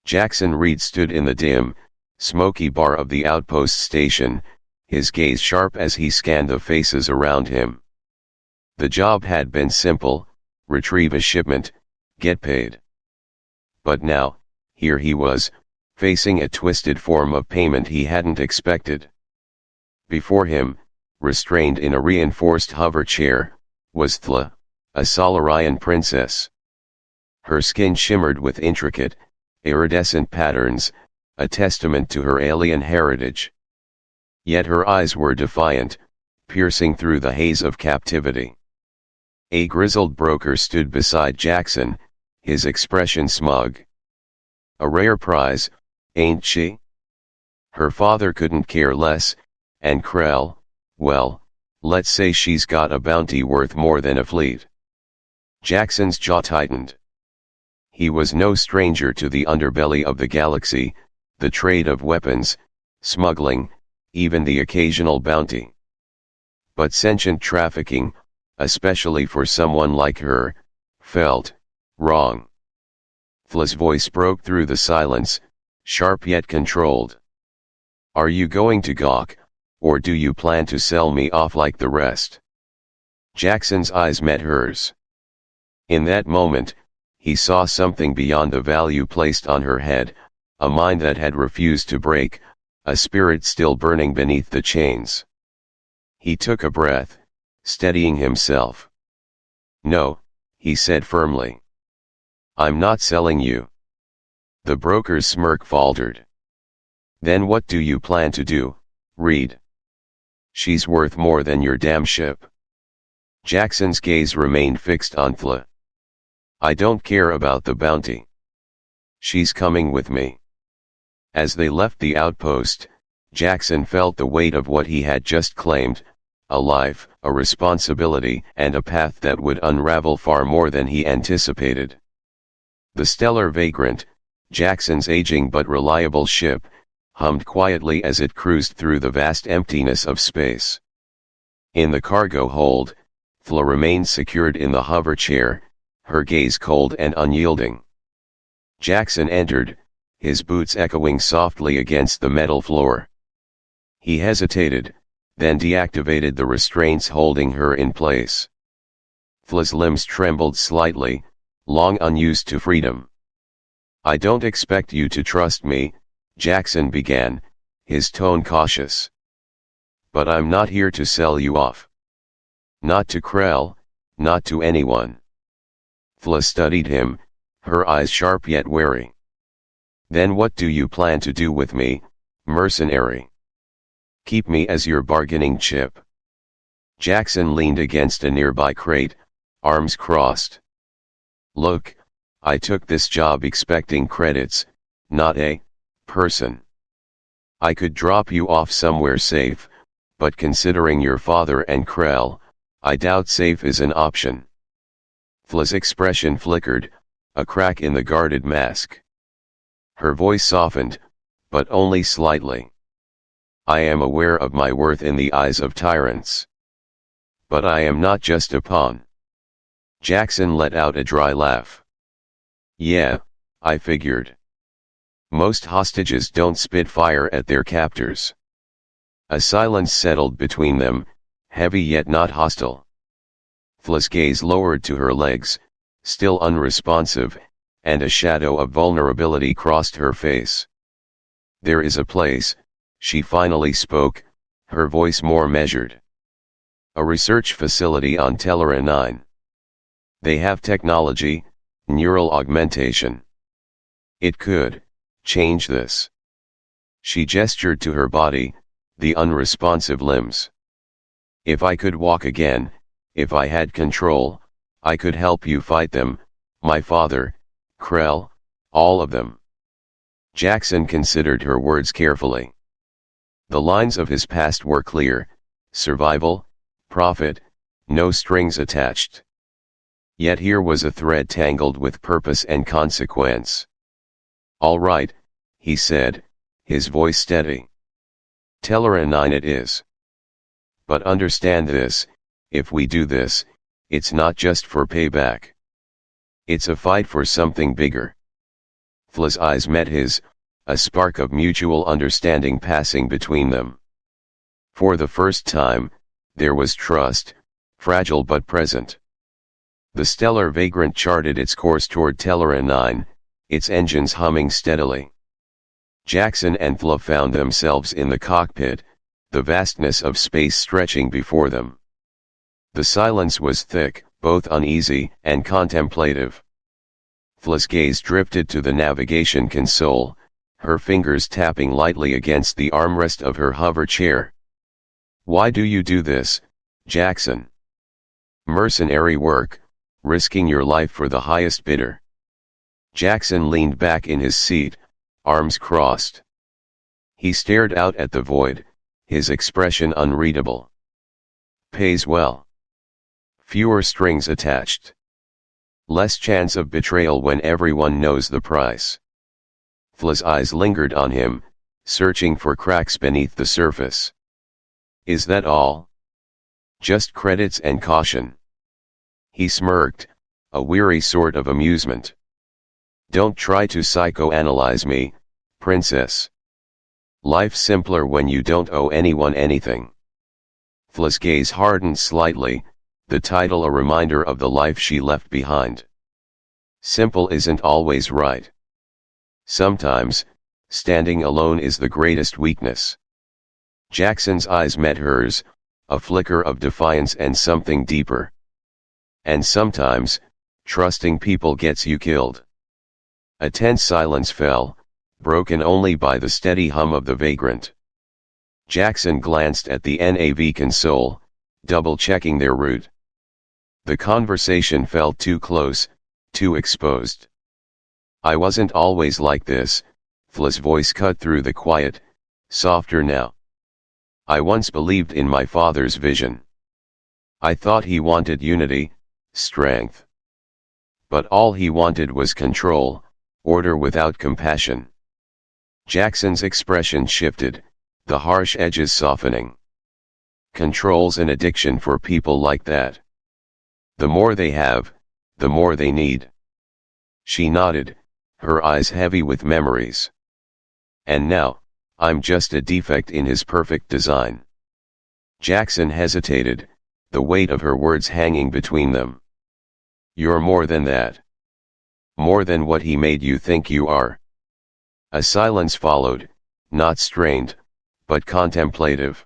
Jackson Reed stood in the dim, smoky bar of the outpost station, his gaze sharp as he scanned the faces around him. The job had been simple: retrieve a shipment, get paid. But now, here he was, facing a twisted form of payment he hadn't expected. Before him, restrained in a reinforced hover chair, was Thla, a Solarian princess. Her skin shimmered with intricate, iridescent patterns, a testament to her alien heritage. Yet her eyes were defiant, piercing through the haze of captivity. A grizzled broker stood beside Jackson, his expression smug. A rare prize, ain't she? Her father couldn't care less, and Krell, well, let's say she's got a bounty worth more than a fleet. Jackson's jaw tightened. He was no stranger to the underbelly of the galaxy, the trade of weapons, smuggling, even the occasional bounty. But sentient trafficking, especially for someone like her, felt wrong. Thla's voice broke through the silence, sharp yet controlled. Are you going to gawk, or do you plan to sell me off like the rest? Jackson's eyes met hers. In that moment, he saw something beyond the value placed on her head, a mind that had refused to break, a spirit still burning beneath the chains. He took a breath, steadying himself. No, he said firmly. I'm not selling you. The broker's smirk faltered. Then what do you plan to do, Reed? She's worth more than your damn ship. Jackson's gaze remained fixed on Thla. I don't care about the bounty. She's coming with me. As they left the outpost, Jackson felt the weight of what he had just claimed: a life, a responsibility, and a path that would unravel far more than he anticipated. The stellar vagrant, Jackson's aging but reliable ship, hummed quietly as it cruised through the vast emptiness of space. In the cargo hold, Thla remained secured in the hover chair, her gaze cold and unyielding. Jackson entered, his boots echoing softly against the metal floor. He hesitated, then deactivated the restraints holding her in place. Thla's limbs trembled slightly, long unused to freedom. I don't expect you to trust me, Jackson began, his tone cautious. But I'm not here to sell you off. Not to Krell, not to anyone. Thla studied him, her eyes sharp yet wary. Then what do you plan to do with me, mercenary? Keep me as your bargaining chip? Jackson leaned against a nearby crate, arms crossed. Look, I took this job expecting credits, not a person. I could drop you off somewhere safe, but considering your father and Krell, I doubt safe is an option. Thla's expression flickered, a crack in the guarded mask. Her voice softened, but only slightly. I am aware of my worth in the eyes of tyrants. But I am not just a pawn. Jackson let out a dry laugh. Yeah, I figured. Most hostages don't spit fire at their captors. A silence settled between them, heavy yet not hostile. Thla's gaze lowered to her legs, still unresponsive, and a shadow of vulnerability crossed her face. There is a place, she finally spoke, her voice more measured. A research facility on Thla 9. They have technology, neural augmentation. It could change this. She gestured to her body, the unresponsive limbs. If I could walk again, if I had control, I could help you fight them, my father, Krell, all of them. Jackson considered her words carefully. The lines of his past were clear: survival, profit, no strings attached. Yet here was a thread tangled with purpose and consequence. All right, he said, his voice steady. Thla 9 it is. But understand this, if we do this, it's not just for payback. It's a fight for something bigger. Thla's eyes met his, a spark of mutual understanding passing between them. For the first time, there was trust, fragile but present. The stellar vagrant charted its course toward Thla 9, its engines humming steadily. Jackson and Thla found themselves in the cockpit, the vastness of space stretching before them. The silence was thick, both uneasy and contemplative. Thla's gaze drifted to the navigation console, her fingers tapping lightly against the armrest of her hover chair. "Why do you do this, Jackson?" "Mercenary work, risking your life for the highest bidder." Jackson leaned back in his seat, arms crossed. He stared out at the void, his expression unreadable. "Pays well. Fewer strings attached. Less chance of betrayal when everyone knows the price." Thla's eyes lingered on him, searching for cracks beneath the surface. "Is that all? Just credits and caution?" He smirked, a weary sort of amusement. "Don't try to psychoanalyze me, princess. Life's simpler when you don't owe anyone anything." Thla's gaze hardened slightly, the title a reminder of the life she left behind. Simple isn't always right. Sometimes, standing alone is the greatest weakness. Jackson's eyes met hers, a flicker of defiance and something deeper. "And sometimes, trusting people gets you killed." A tense silence fell, broken only by the steady hum of the vagrant. Jackson glanced at the NAV console, double-checking their route. The conversation felt too close, too exposed. "I wasn't always like this," Thla's voice cut through the quiet, softer now. "I once believed in my father's vision. I thought he wanted unity, strength. But all he wanted was control, order without compassion." Jackson's expression shifted, the harsh edges softening. "Control's an addiction for people like that. The more they have, the more they need." She nodded, her eyes heavy with memories. "And now, I'm just a defect in his perfect design." Jackson hesitated, the weight of her words hanging between them. "You're more than that. More than what he made you think you are." A silence followed, not strained, but contemplative.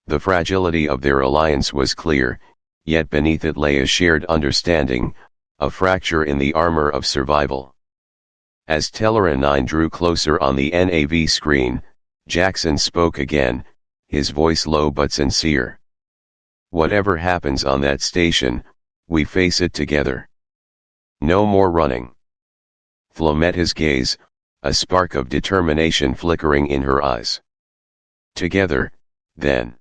The fragility of their alliance was clear, yet beneath it lay a shared understanding, a fracture in the armor of survival. As Thla 9 drew closer on the NAV screen, Jackson spoke again, his voice low but sincere. "Whatever happens on that station, we face it together. No more running." Thla met his gaze, a spark of determination flickering in her eyes. "Together, then."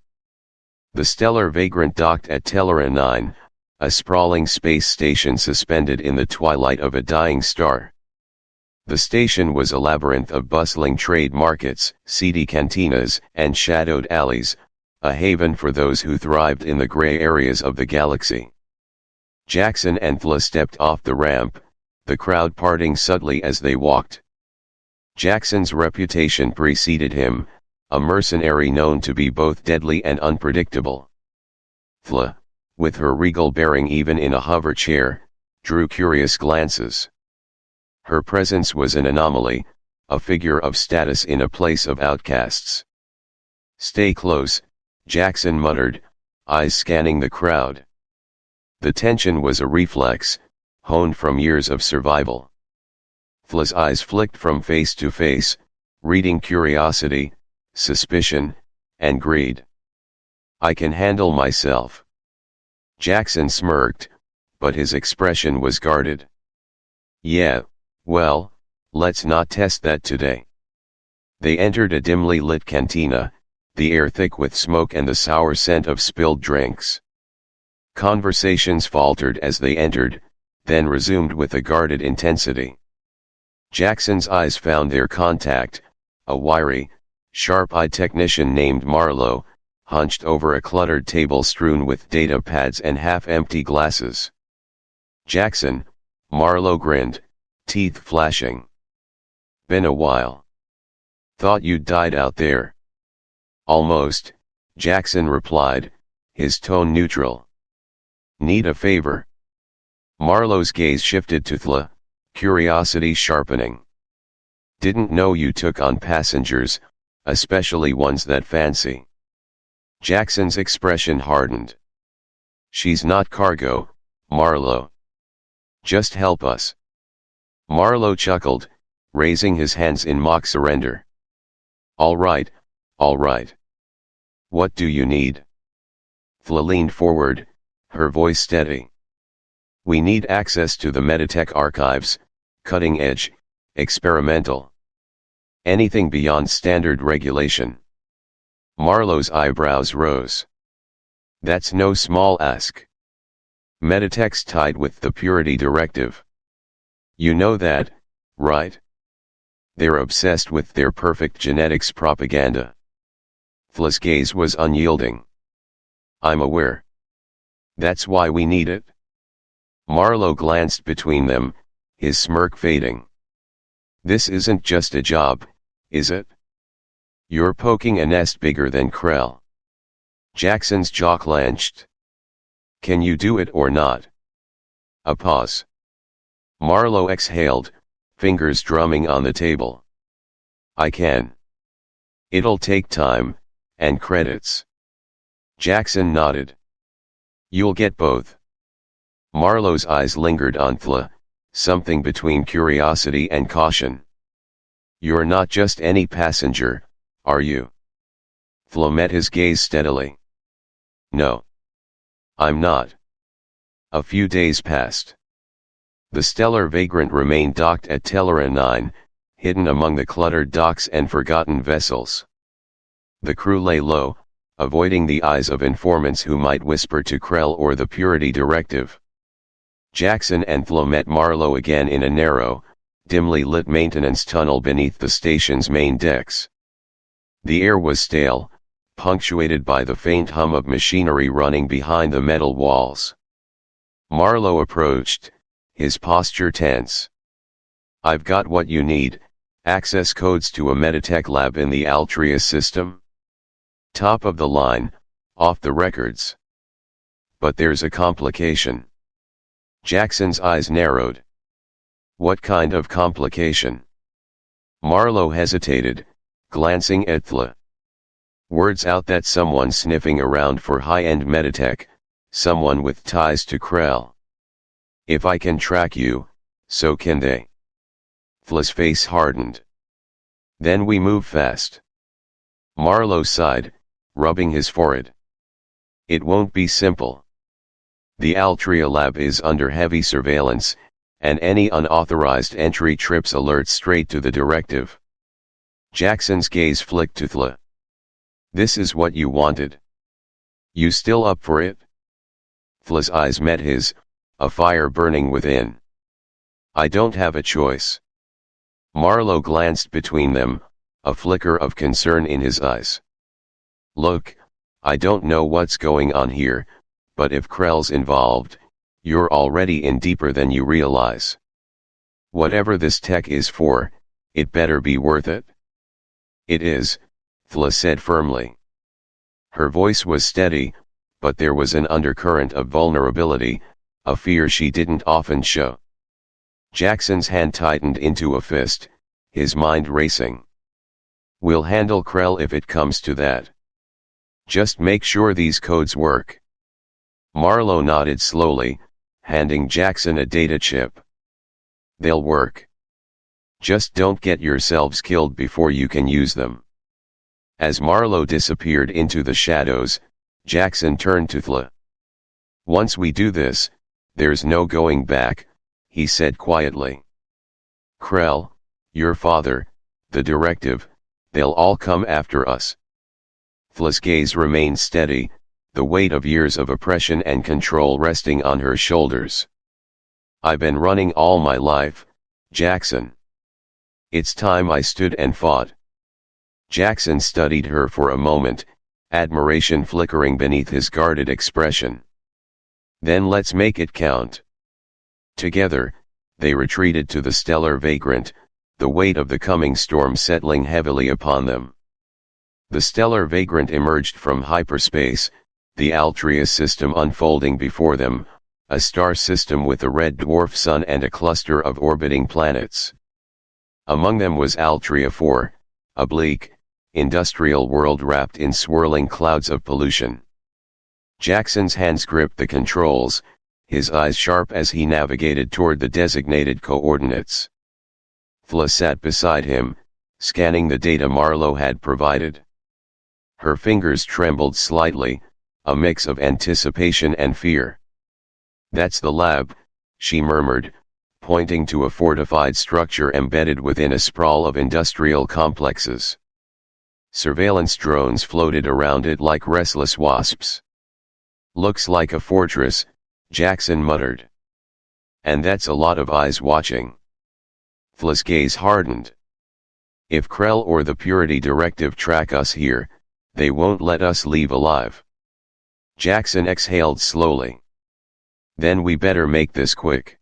The stellar vagrant docked at Thla 9, a sprawling space station suspended in the twilight of a dying star. The station was a labyrinth of bustling trade markets, seedy cantinas, and shadowed alleys, a haven for those who thrived in the gray areas of the galaxy. Jackson and Thla stepped off the ramp, the crowd parting subtly as they walked. Jackson's reputation preceded him, a mercenary known to be both deadly and unpredictable. Thla, with her regal bearing even in a hover chair, drew curious glances. Her presence was an anomaly, a figure of status in a place of outcasts. "Stay close," Jackson muttered, eyes scanning the crowd. The tension was a reflex, honed from years of survival. Thla's eyes flicked from face to face, reading curiosity, suspicion, and greed. "I can handle myself." Jackson smirked, but his expression was guarded. "Yeah, well, let's not test that today." They entered a dimly lit cantina, the air thick with smoke and the sour scent of spilled drinks. Conversations faltered as they entered, then resumed with a guarded intensity. Jackson's eyes found their contact, a wiry, sharp-eyed technician named Marlowe, hunched over a cluttered table strewn with data pads and half-empty glasses. "Jackson," Marlowe grinned, teeth flashing. Been a while. Thought you'd died out there. Almost, Jackson replied, his tone neutral. Need a favor? Marlowe's gaze shifted to Thla, curiosity sharpening. Didn't know you took on passengers, especially ones that fancy. Jackson's expression hardened. She's not cargo, Marlowe. Just help us. Marlowe chuckled, raising his hands in mock surrender. All right, all right. What do you need? Thla leaned forward, her voice steady. We need access to the Meditech archives, cutting edge, experimental. Anything beyond standard regulation. Marlowe's eyebrows rose. That's no small ask. Meditech's tied with the Purity Directive. You know that, right? They're obsessed with their perfect genetics propaganda. Thla's gaze was unyielding. I'm aware. That's why we need it. Marlowe glanced between them, his smirk fading. This isn't just a job, is it? You're poking a nest bigger than Krell. Jackson's jaw clenched. Can you do it or not? A pause. Marlowe exhaled, fingers drumming on the table. I can. It'll take time, and credits. Jackson nodded. You'll get both. Marlowe's eyes lingered on Thla, something between curiosity and caution. You're not just any passenger, are you? Thla met his gaze steadily. No. I'm not. A few days passed. The stellar vagrant remained docked at Thla 9, hidden among the cluttered docks and forgotten vessels. The crew lay low, avoiding the eyes of informants who might whisper to Krell or the Purity Directive. Jackson and Thla met Marlowe again in a narrow, dimly lit maintenance tunnel beneath the station's main decks. The air was stale, punctuated by the faint hum of machinery running behind the metal walls. Marlowe approached, his posture tense. I've got what you need, access codes to a Meditech lab in the Altria system. Top of the line, off the records. But there's a complication. Jackson's eyes narrowed. What kind of complication? Marlowe hesitated, glancing at Thla. Words out that someone's sniffing around for high-end Meditech, someone with ties to Krell. If I can track you, so can they. Thla's face hardened. Then we move fast. Marlowe sighed, rubbing his forehead. It won't be simple. The Altria lab is under heavy surveillance, and any unauthorized entry trips alert straight to the directive. Jackson's gaze flicked to Thla. This is what you wanted. You still up for it? Thla's eyes met his, a fire burning within. I don't have a choice. Marlowe glanced between them, a flicker of concern in his eyes. Look, I don't know what's going on here, but if Krell's involved, you're already in deeper than you realize. Whatever this tech is for, it better be worth it. It is, Thla said firmly. Her voice was steady, but there was an undercurrent of vulnerability, a fear she didn't often show. Jackson's hand tightened into a fist, his mind racing. We'll handle Krell if it comes to that. Just make sure these codes work. Marlowe nodded slowly, handing Jackson a data chip. They'll work. Just don't get yourselves killed before you can use them. As Marlowe disappeared into the shadows, Jackson turned to Thla. Once we do this, there's no going back, he said quietly. Krell, your father, the directive, they'll all come after us. Thla's gaze remained steady, the weight of years of oppression and control resting on her shoulders. I've been running all my life, Jackson. It's time I stood and fought. Jackson studied her for a moment, admiration flickering beneath his guarded expression. Then let's make it count. Together, they retreated to the stellar vagrant, the weight of the coming storm settling heavily upon them. The stellar vagrant emerged from hyperspace, the Altria system unfolding before them, a star system with a red dwarf sun and a cluster of orbiting planets. Among them was Altria 4, a bleak, industrial world wrapped in swirling clouds of pollution. Jackson's hands gripped the controls, his eyes sharp as he navigated toward the designated coordinates. Thla sat beside him, scanning the data Marlowe had provided. Her fingers trembled slightly, a mix of anticipation and fear. "That's the lab," she murmured, pointing to a fortified structure embedded within a sprawl of industrial complexes. Surveillance drones floated around it like restless wasps. "Looks like a fortress," Jackson muttered. "And that's a lot of eyes watching." Thla's gaze hardened. "If Krell or the Purity Directive track us here, they won't let us leave alive." Jackson exhaled slowly. "Then we better make this quick."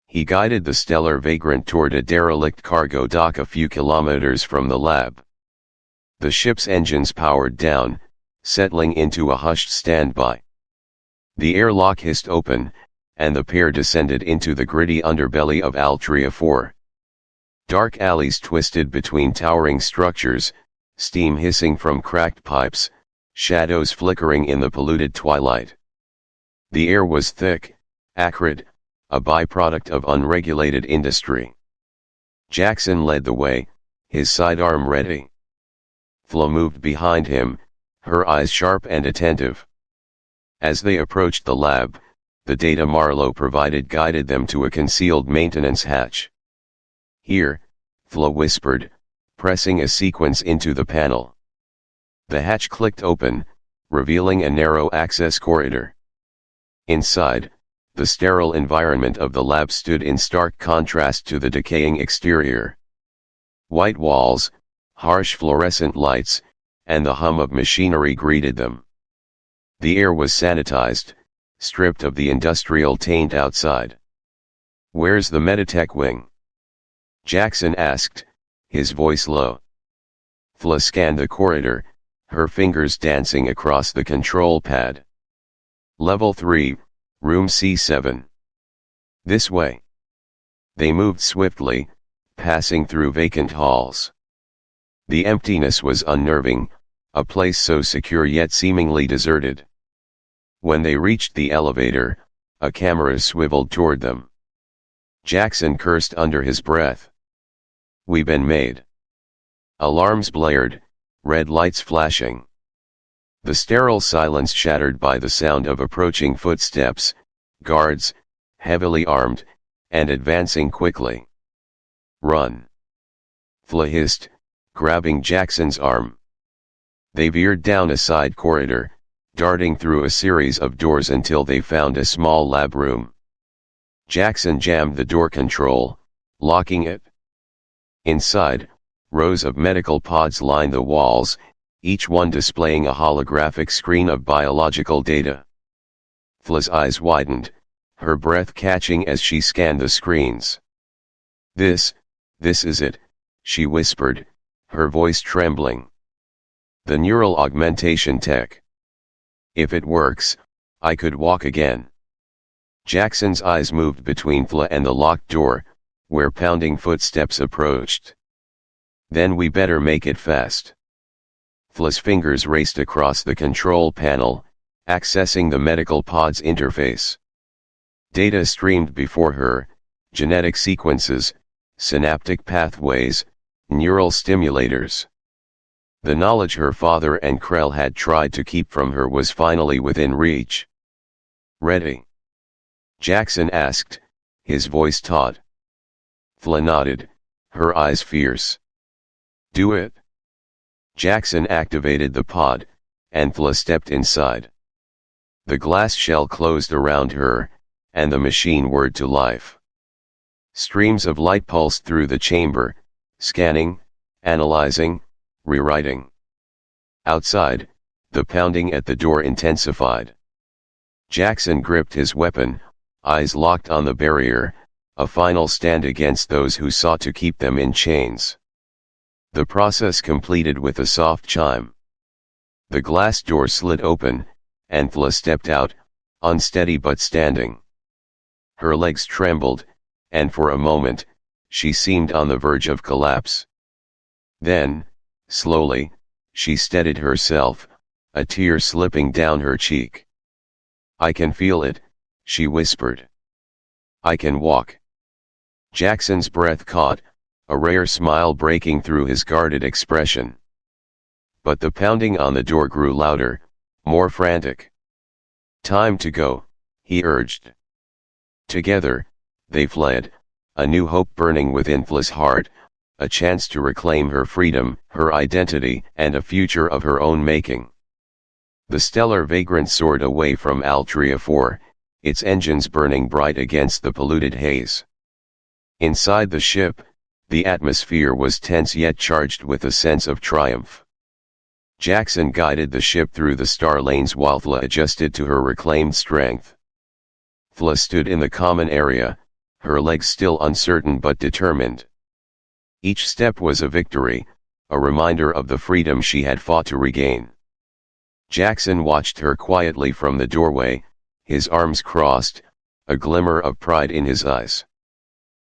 He guided the stellar vagrant toward a derelict cargo dock a few kilometers from the lab. The ship's engines powered down, settling into a hushed standby. The airlock hissed open, and the pair descended into the gritty underbelly of Altria 4. Dark alleys twisted between towering structures, steam hissing from cracked pipes, shadows flickering in the polluted twilight. The air was thick, acrid, a byproduct of unregulated industry. Jackson led the way, his sidearm ready. Thla moved behind him, her eyes sharp and attentive. As they approached the lab, the data Marlowe provided guided them to a concealed maintenance hatch. "Here," Thla whispered, pressing a sequence into the panel. The hatch clicked open, revealing a narrow access corridor. Inside, the sterile environment of the lab stood in stark contrast to the decaying exterior. White walls, harsh fluorescent lights, and the hum of machinery greeted them. The air was sanitized, stripped of the industrial taint outside. "Where's the Meditech wing?" Jackson asked, his voice low. Thla scanned the corridor, her fingers dancing across the control pad. "Level 3, room C7. This way." They moved swiftly, passing through vacant halls. The emptiness was unnerving, a place so secure yet seemingly deserted. When they reached the elevator, a camera swiveled toward them. Jackson cursed under his breath. "We've been made." Alarms blared, red lights flashing. The sterile silence shattered by the sound of approaching footsteps, guards, heavily armed, and advancing quickly. "Run!" Thla hissed, grabbing Jackson's arm. They veered down a side corridor, darting through a series of doors until they found a small lab room. Jackson jammed the door control, locking it. Inside, rows of medical pods lined the walls, each one displaying a holographic screen of biological data. Thla's eyes widened, her breath catching as she scanned the screens. This is it," she whispered, her voice trembling. "The neural augmentation tech. If it works, I could walk again." Jackson's eyes moved between Thla and the locked door, where pounding footsteps approached. "Then we better make it fast." Thla's fingers raced across the control panel, accessing the medical pod's interface. Data streamed before her, genetic sequences, synaptic pathways, neural stimulators. The knowledge her father and Krell had tried to keep from her was finally within reach. "Ready?" Jackson asked, his voice taut. Thla nodded, her eyes fierce. "Do it." Jackson activated the pod, and Thla stepped inside. The glass shell closed around her, and the machine whirred to life. Streams of light pulsed through the chamber, scanning, analyzing, rewriting. Outside, the pounding at the door intensified. Jackson gripped his weapon, eyes locked on the barrier, a final stand against those who sought to keep them in chains. The process completed with a soft chime. The glass door slid open, and Thla stepped out, unsteady but standing. Her legs trembled, and for a moment, she seemed on the verge of collapse. Then, slowly, she steadied herself, a tear slipping down her cheek. "I can feel it," she whispered. "I can walk." Jackson's breath caught, a rare smile breaking through his guarded expression. But the pounding on the door grew louder, more frantic. "Time to go," he urged. Together, they fled, a new hope burning within Thla's heart, a chance to reclaim her freedom, her identity, and a future of her own making. The stellar vagrant soared away from Altria 4, its engines burning bright against the polluted haze. Inside the ship, the atmosphere was tense yet charged with a sense of triumph. Jackson guided the ship through the star lanes while Thla adjusted to her reclaimed strength. Thla stood in the common area, her legs still uncertain but determined. Each step was a victory, a reminder of the freedom she had fought to regain. Jackson watched her quietly from the doorway, his arms crossed, a glimmer of pride in his eyes.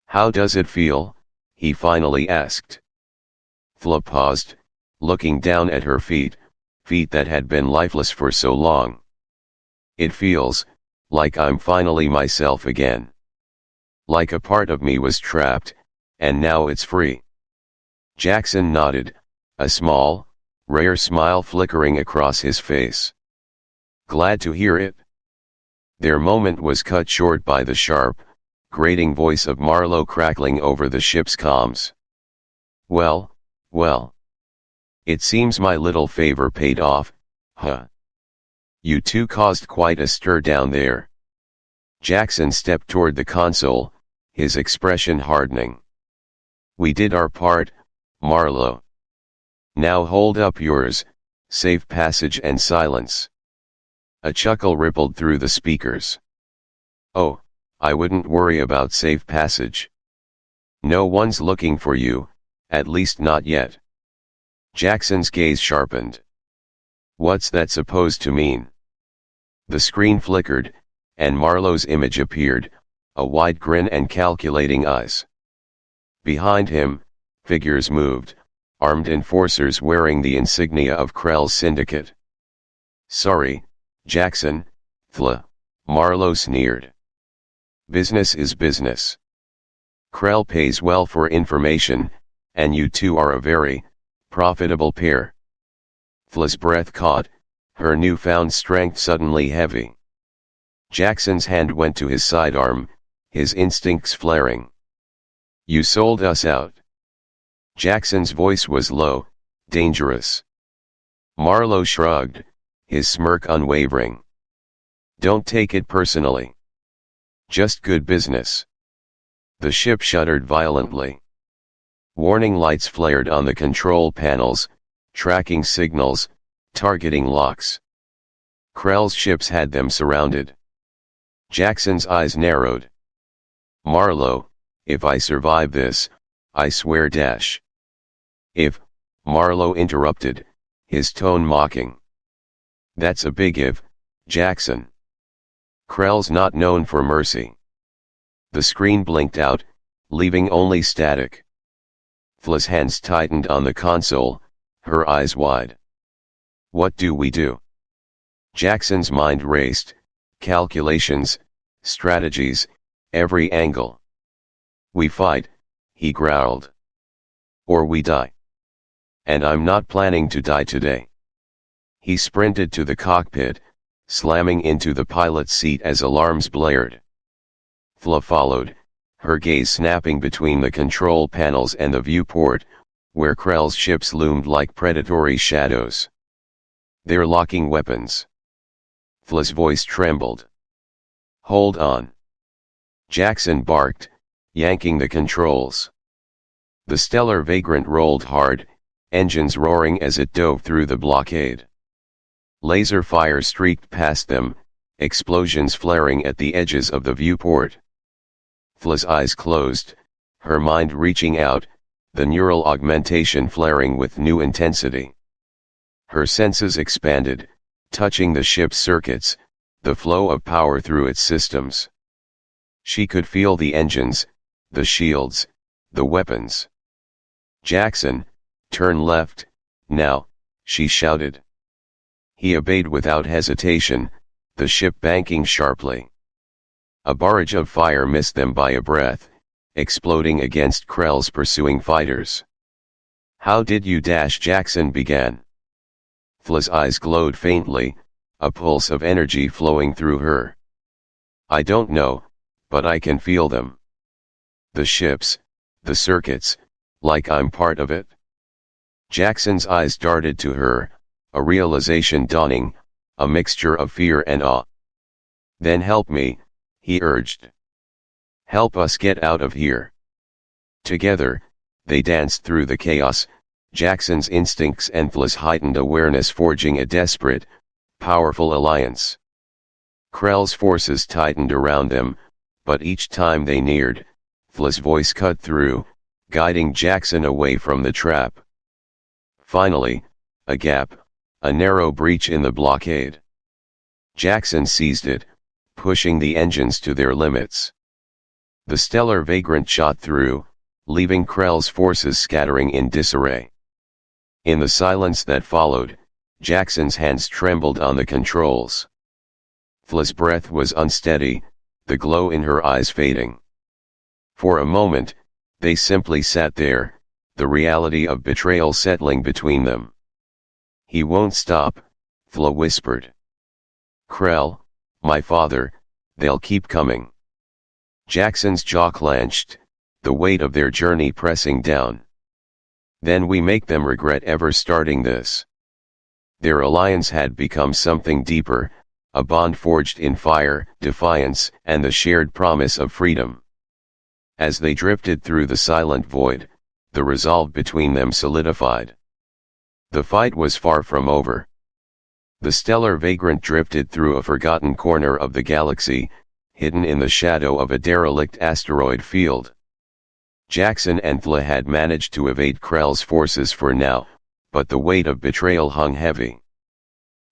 "How does it feel?" he finally asked. Thla paused, looking down at her feet that had been lifeless for so long. "It feels like I'm finally myself again. Like a part of me was trapped, and now it's free." Jackson nodded, a small, rare smile flickering across his face. "Glad to hear it." Their moment was cut short by the sharp, grating voice of Marlowe crackling over the ship's comms. Well. It seems my little favor paid off, huh? You two caused quite a stir down there." Jackson stepped toward the console, his expression hardening. "We did our part, Marlowe. Now hold up yours, safe passage and silence." A chuckle rippled through the speakers. "Oh, I wouldn't worry about safe passage. No one's looking for you, at least not yet." Jackson's gaze sharpened. "What's that supposed to mean?" The screen flickered, and Marlowe's image appeared, a wide grin and calculating eyes. Behind him, figures moved, armed enforcers wearing the insignia of Krell's syndicate. "Sorry, Jackson," Thla, Marlowe sneered. "Business is business. Krell pays well for information, and you two are a very profitable pair." Thla's breath caught, her newfound strength suddenly heavy. Jackson's hand went to his sidearm, his instincts flaring. "You sold us out." Jackson's voice was low, dangerous. Marlowe shrugged, his smirk unwavering. "Don't take it personally. Just good business." The ship shuddered violently. Warning lights flared on the control panels, tracking signals, targeting locks. Krell's ships had them surrounded. Jackson's eyes narrowed. "Marlowe, if I survive this, I swear dash." "If," Marlowe interrupted, his tone mocking. "That's a big if, Jackson. Krell's not known for mercy." The screen blinked out, leaving only static. Thla's hands tightened on the console, her eyes wide. "What do we do?" Jackson's mind raced, calculations, strategies, every angle. "We fight," he growled. "Or we die. And I'm not planning to die today." He sprinted to the cockpit, slamming into the pilot's seat as alarms blared. Thla followed, her gaze snapping between the control panels and the viewport, where Krell's ships loomed like predatory shadows. "They're locking weapons." Thla's voice trembled. "Hold on." Jackson barked, yanking the controls. The stellar vagrant rolled hard, engines roaring as it dove through the blockade. Laser fire streaked past them, explosions flaring at the edges of the viewport. Thla's eyes closed, her mind reaching out, the neural augmentation flaring with new intensity. Her senses expanded, touching the ship's circuits, the flow of power through its systems. She could feel the engines, the shields, the weapons. "Jackson, turn left, now," she shouted. He obeyed without hesitation, the ship banking sharply. A barrage of fire missed them by a breath, exploding against Krell's pursuing fighters. "How did you dash?" Jackson began. Thla's eyes glowed faintly, a pulse of energy flowing through her. "I don't know, but I can feel them. The ships, the circuits, like I'm part of it." Jackson's eyes darted to her, a realization dawning, a mixture of fear and awe. "Then help me," he urged. "Help us get out of here." Together, they danced through the chaos, Jackson's instincts and Thla's heightened awareness forging a desperate, powerful alliance. Krell's forces tightened around them, but each time they neared, Thla's voice cut through, guiding Jackson away from the trap. Finally, a gap, a narrow breach in the blockade. Jackson seized it, pushing the engines to their limits. The stellar vagrant shot through, leaving Krell's forces scattering in disarray. In the silence that followed, Jackson's hands trembled on the controls. Thla's breath was unsteady, the glow in her eyes fading. For a moment, they simply sat there, the reality of betrayal settling between them. "He won't stop," Thla whispered. "Krell, my father, they'll keep coming." Jackson's jaw clenched, the weight of their journey pressing down. "Then we make them regret ever starting this." Their alliance had become something deeper, a bond forged in fire, defiance, and the shared promise of freedom. As they drifted through the silent void, the resolve between them solidified. The fight was far from over. The stellar vagrant drifted through a forgotten corner of the galaxy, hidden in the shadow of a derelict asteroid field. Jackson and Thla had managed to evade Krell's forces for now, but the weight of betrayal hung heavy.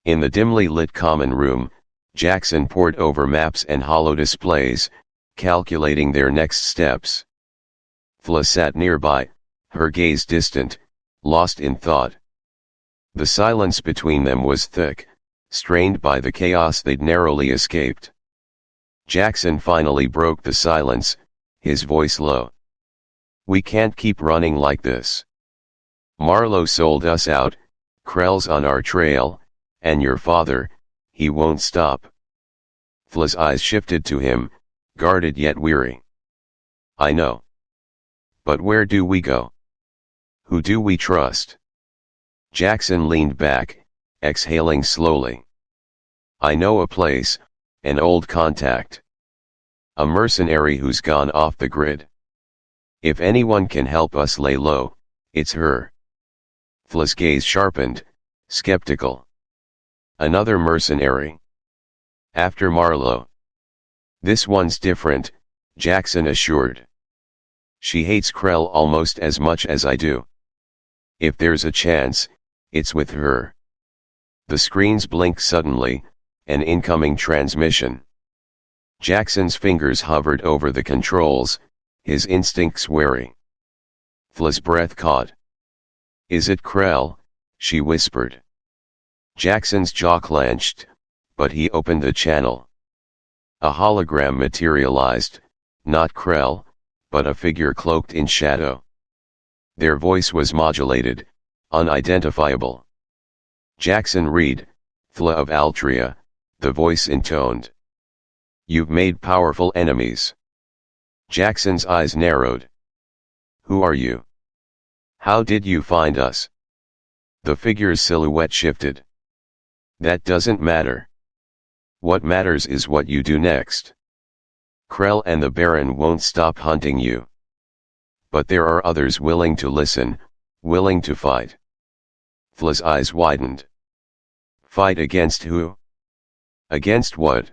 In the dimly lit common room, Jackson pored over maps and holo displays, calculating their next steps. Thla sat nearby, her gaze distant, lost in thought. The silence between them was thick, strained by the chaos they'd narrowly escaped. Jackson finally broke the silence, his voice low. "We can't keep running like this. Marlowe sold us out, Krell's on our trail, and your father, he won't stop." Thla's eyes shifted to him, guarded yet weary. "I know. But where do we go? Who do we trust?" Jackson leaned back, exhaling slowly. "I know a place, an old contact. A mercenary who's gone off the grid. If anyone can help us lay low, it's her." Thla's gaze sharpened, skeptical. "Another mercenary? After Marlowe?" "This one's different," Jackson assured. "She hates Krell almost as much as I do. If there's a chance, it's with her." The screens blinked suddenly, an incoming transmission. Jackson's fingers hovered over the controls, his instincts wary. Thla's breath caught. "Is it Krell?" she whispered. Jackson's jaw clenched, but he opened the channel. A hologram materialized, not Krell, but a figure cloaked in shadow. Their voice was modulated, unidentifiable. "Jackson Reed, Thla of Altria," the voice intoned. "You've made powerful enemies." Jackson's eyes narrowed. "Who are you? How did you find us?" The figure's silhouette shifted. "That doesn't matter. What matters is what you do next. Krell and the Baron won't stop hunting you. But there are others willing to listen, willing to fight." Thla's eyes widened. "Fight against who? Against what?"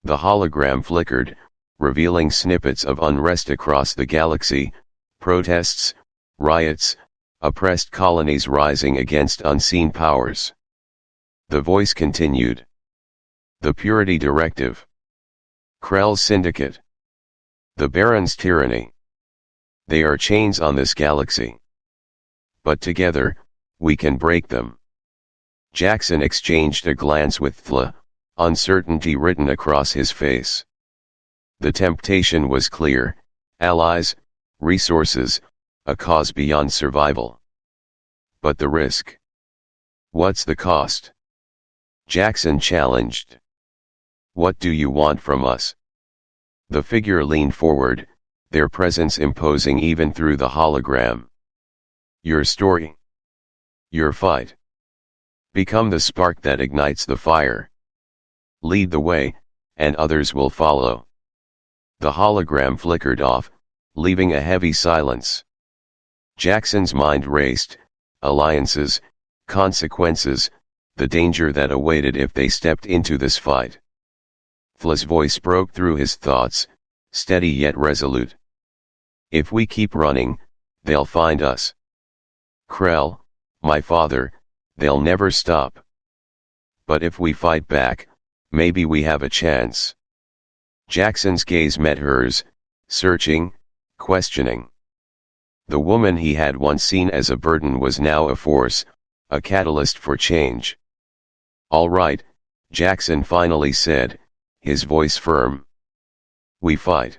The hologram flickered, revealing snippets of unrest across the galaxy, protests, riots, oppressed colonies rising against unseen powers. The voice continued. The Purity Directive. Krell's syndicate. The Baron's tyranny. They are chains on this galaxy. But together, we can break them. Jackson exchanged a glance with Thla, uncertainty written across his face. The temptation was clear: allies, resources, a cause beyond survival. But the risk? What's the cost? Jackson challenged. What do you want from us? The figure leaned forward, their presence imposing even through the hologram. Your story. Your fight. Become the spark that ignites the fire. Lead the way, and others will follow. The hologram flickered off, leaving a heavy silence. Jackson's mind raced: alliances, consequences, the danger that awaited if they stepped into this fight. Thla's voice broke through his thoughts, steady yet resolute. If we keep running, they'll find us. Krell, my father, they'll never stop. But if we fight back, maybe we have a chance. Jackson's gaze met hers, searching, questioning. The woman he had once seen as a burden was now a force, a catalyst for change. All right, Jackson finally said, his voice firm. We fight.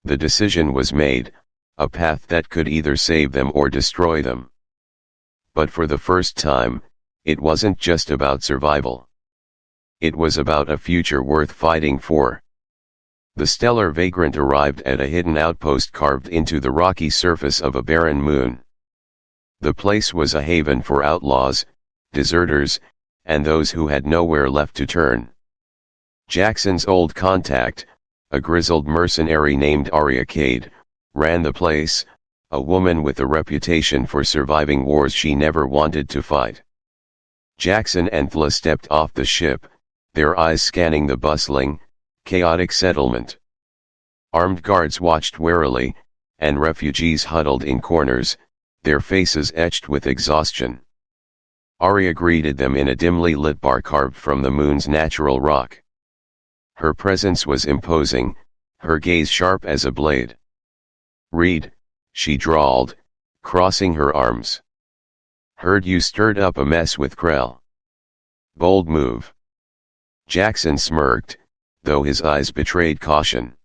The decision was made, a path that could either save them or destroy them. But for the first time, it wasn't just about survival. It was about a future worth fighting for. The stellar vagrant arrived at a hidden outpost carved into the rocky surface of a barren moon. The place was a haven for outlaws, deserters, and those who had nowhere left to turn. Jackson's old contact, a grizzled mercenary named Arya Cade, ran the place, a woman with a reputation for surviving wars she never wanted to fight. Jackson and Thla stepped off the ship, their eyes scanning the bustling, chaotic settlement. Armed guards watched warily, and refugees huddled in corners, their faces etched with exhaustion. Arya greeted them in a dimly lit bar carved from the moon's natural rock. Her presence was imposing, her gaze sharp as a blade. Read, she drawled, crossing her arms. Heard you stirred up a mess with Krell. Bold move. Jackson smirked, though his eyes betrayed caution.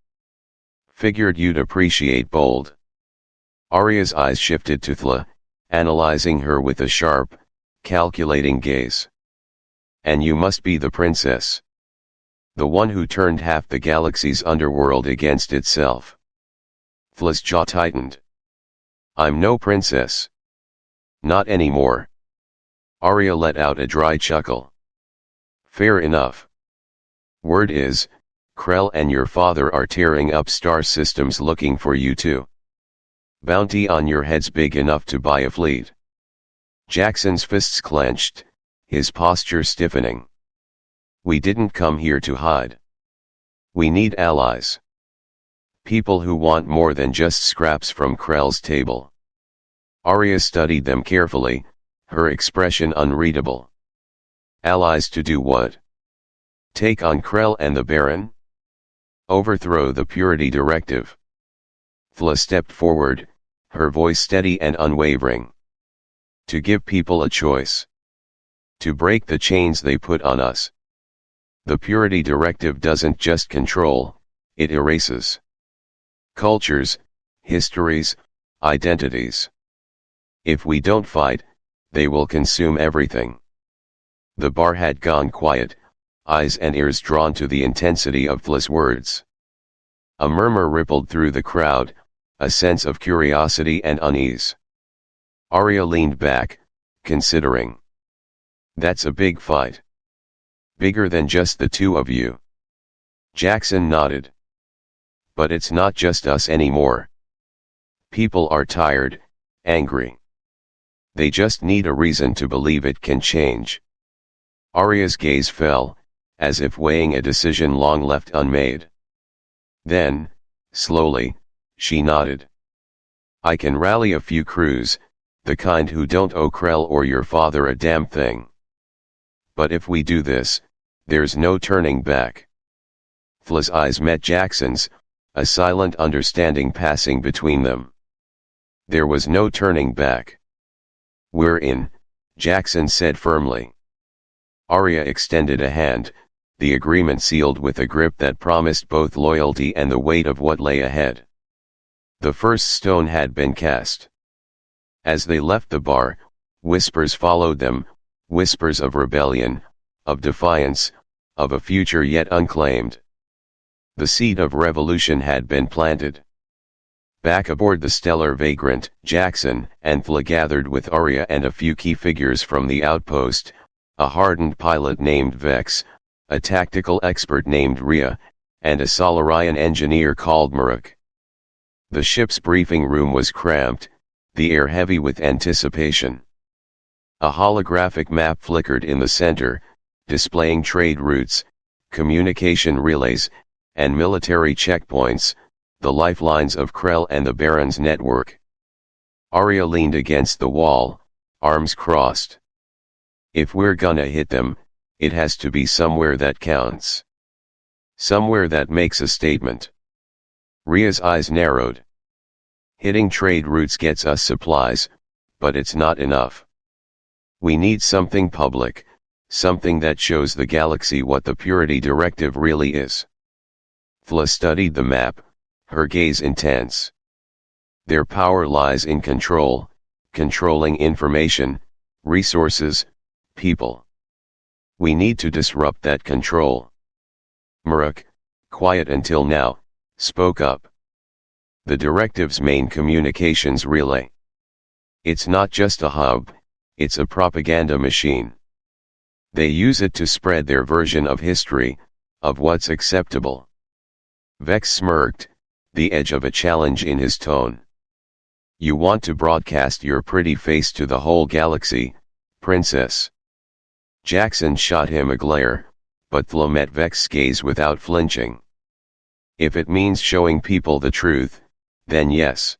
Figured you'd appreciate bold. Arya's eyes shifted to Thla, analyzing her with a sharp, calculating gaze. And you must be the princess. The one who turned half the galaxy's underworld against itself. Thla's jaw tightened. I'm no princess. Not anymore. Arya let out a dry chuckle. Fair enough. Word is, Krell and your father are tearing up star systems looking for you too. Bounty on your head's big enough to buy a fleet. Jackson's fists clenched, his posture stiffening. We didn't come here to hide. We need allies. People who want more than just scraps from Krell's table. Arya studied them carefully, her expression unreadable. Allies to do what? Take on Krell and the Baron? Overthrow the Purity Directive. Thla stepped forward, her voice steady and unwavering. To give people a choice. To break the chains they put on us. The Purity Directive doesn't just control, it erases. Cultures, histories, identities. If we don't fight, they will consume everything. The bar had gone quiet, eyes and ears drawn to the intensity of Thla's words. A murmur rippled through the crowd, a sense of curiosity and unease. Arya leaned back, considering. That's a big fight. Bigger than just the two of you. Jackson nodded. But it's not just us anymore. People are tired, angry. They just need a reason to believe it can change. Arya's gaze fell, as if weighing a decision long left unmade. Then, slowly, she nodded. I can rally a few crews, the kind who don't owe Krell or your father a damn thing. But if we do this, there's no turning back. Thla's eyes met Jackson's, a silent understanding passing between them. There was no turning back. We're in, Jackson said firmly. Arya extended a hand, the agreement sealed with a grip that promised both loyalty and the weight of what lay ahead. The first stone had been cast. As they left the bar, whispers followed them, whispers of rebellion, of defiance, of a future yet unclaimed. The seed of revolution had been planted. Back aboard the stellar vagrant, Jackson and Thla gathered with Arya and a few key figures from the outpost, a hardened pilot named Vex, a tactical expert named Rhea, and a Solarian engineer called Marek. The ship's briefing room was cramped, the air heavy with anticipation. A holographic map flickered in the center, displaying trade routes, communication relays, and military checkpoints, the lifelines of Krell and the Baron's network. Arya leaned against the wall, arms crossed. If we're gonna hit them, it has to be somewhere that counts. Somewhere that makes a statement. Rhea's eyes narrowed. Hitting trade routes gets us supplies, but it's not enough. We need something public, something that shows the galaxy what the Purity Directive really is. Thla studied the map, her gaze intense. Their power lies in control, controlling information, resources, people. We need to disrupt that control. Marek, quiet until now, spoke up. The directive's main communications relay. It's not just a hub, it's a propaganda machine. They use it to spread their version of history, of what's acceptable. Vex smirked, the edge of a challenge in his tone. You want to broadcast your pretty face to the whole galaxy, princess. Jackson shot him a glare, but Thla met Vex's gaze without flinching. If it means showing people the truth, then yes.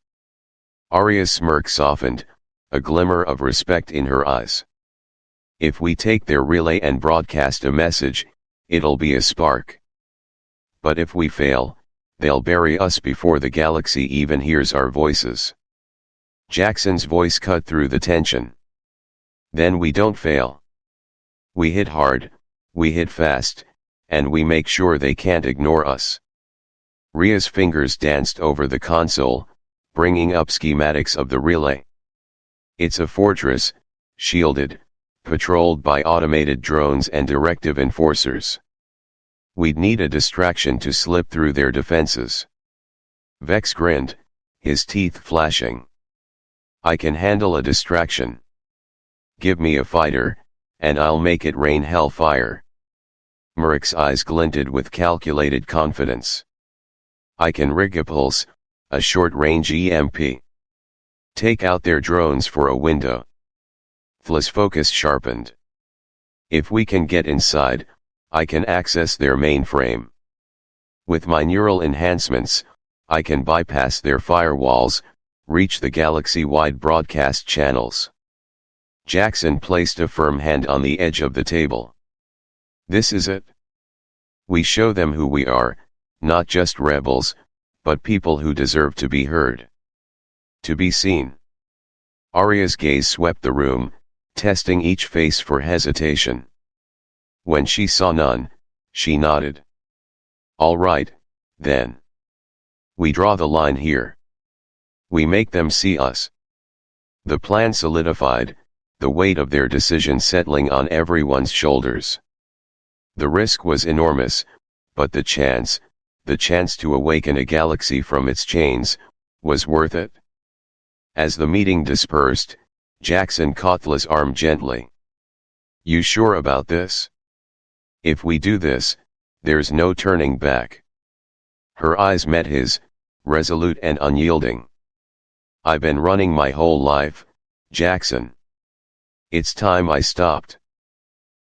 Arya's smirk softened, a glimmer of respect in her eyes. If we take their relay and broadcast a message, it'll be a spark. But if we fail, they'll bury us before the galaxy even hears our voices. Jackson's voice cut through the tension. Then we don't fail. We hit hard, we hit fast, and we make sure they can't ignore us. Rhea's fingers danced over the console, bringing up schematics of the relay. It's a fortress, shielded, patrolled by automated drones and directive enforcers. We'd need a distraction to slip through their defenses. Vex grinned, his teeth flashing. I can handle a distraction. Give me a fighter, and I'll make it rain hellfire. Marek's eyes glinted with calculated confidence. I can rig a pulse, a short-range EMP. Take out their drones for a window. Thla's focus sharpened. If we can get inside, I can access their mainframe. With my neural enhancements, I can bypass their firewalls, reach the galaxy-wide broadcast channels. Jackson placed a firm hand on the edge of the table. This is it. We show them who we are, not just rebels, but people who deserve to be heard. To be seen. Arya's gaze swept the room, testing each face for hesitation. When she saw none, she nodded. All right, then. We draw the line here. We make them see us. The plan solidified, the weight of their decision settling on everyone's shoulders. The risk was enormous, but the chance to awaken a galaxy from its chains, was worth it. As the meeting dispersed, Jackson caught Thla's arm gently. You sure about this? If we do this, there's no turning back. Her eyes met his, resolute and unyielding. I've been running my whole life, Jackson. It's time I stopped.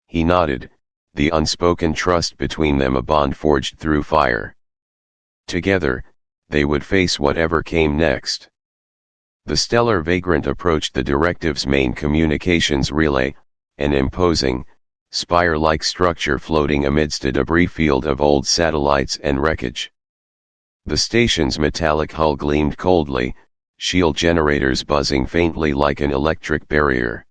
He nodded, the unspoken trust between them a bond forged through fire. Together, they would face whatever came next. The stellar vagrant approached the directive's main communications relay, an imposing, spire-like structure floating amidst a debris field of old satellites and wreckage. The station's metallic hull gleamed coldly, shield generators buzzing faintly like an electric barrier.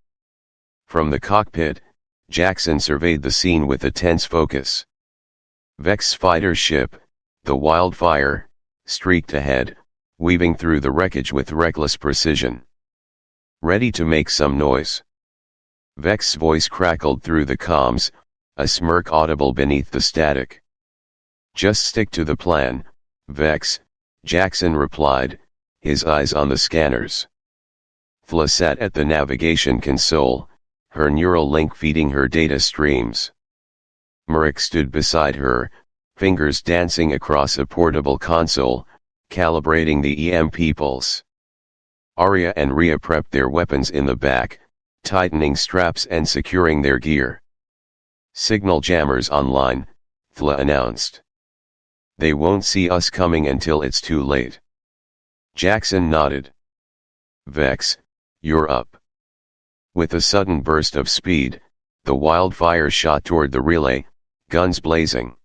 From the cockpit, Jackson surveyed the scene with a tense focus. Vex's fighter ship, the Wildfire, streaked ahead, weaving through the wreckage with reckless precision. Ready to make some noise. Vex's voice crackled through the comms, a smirk audible beneath the static. Just stick to the plan, Vex, Jackson replied, his eyes on the scanners. Thla sat at the navigation console, her neural link feeding her data streams. Murik stood beside her, fingers dancing across a portable console, calibrating the EMP pulse. Arya and Rhea prepped their weapons in the back, tightening straps and securing their gear. Signal jammers online, Thla announced. They won't see us coming until it's too late. Jackson nodded. Vex, you're up. With a sudden burst of speed, the Wildfire shot toward the relay, guns blazing.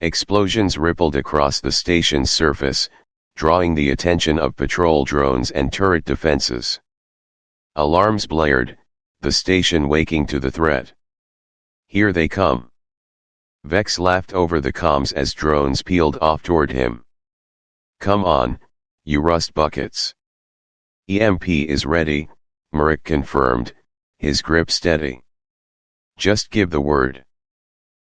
Explosions rippled across the station's surface, drawing the attention of patrol drones and turret defenses. Alarms blared, the station waking to the threat. Here they come. Vex laughed over the comms as drones peeled off toward him. Come on, you rust buckets. EMP is ready, Murik confirmed, his grip steady. Just give the word.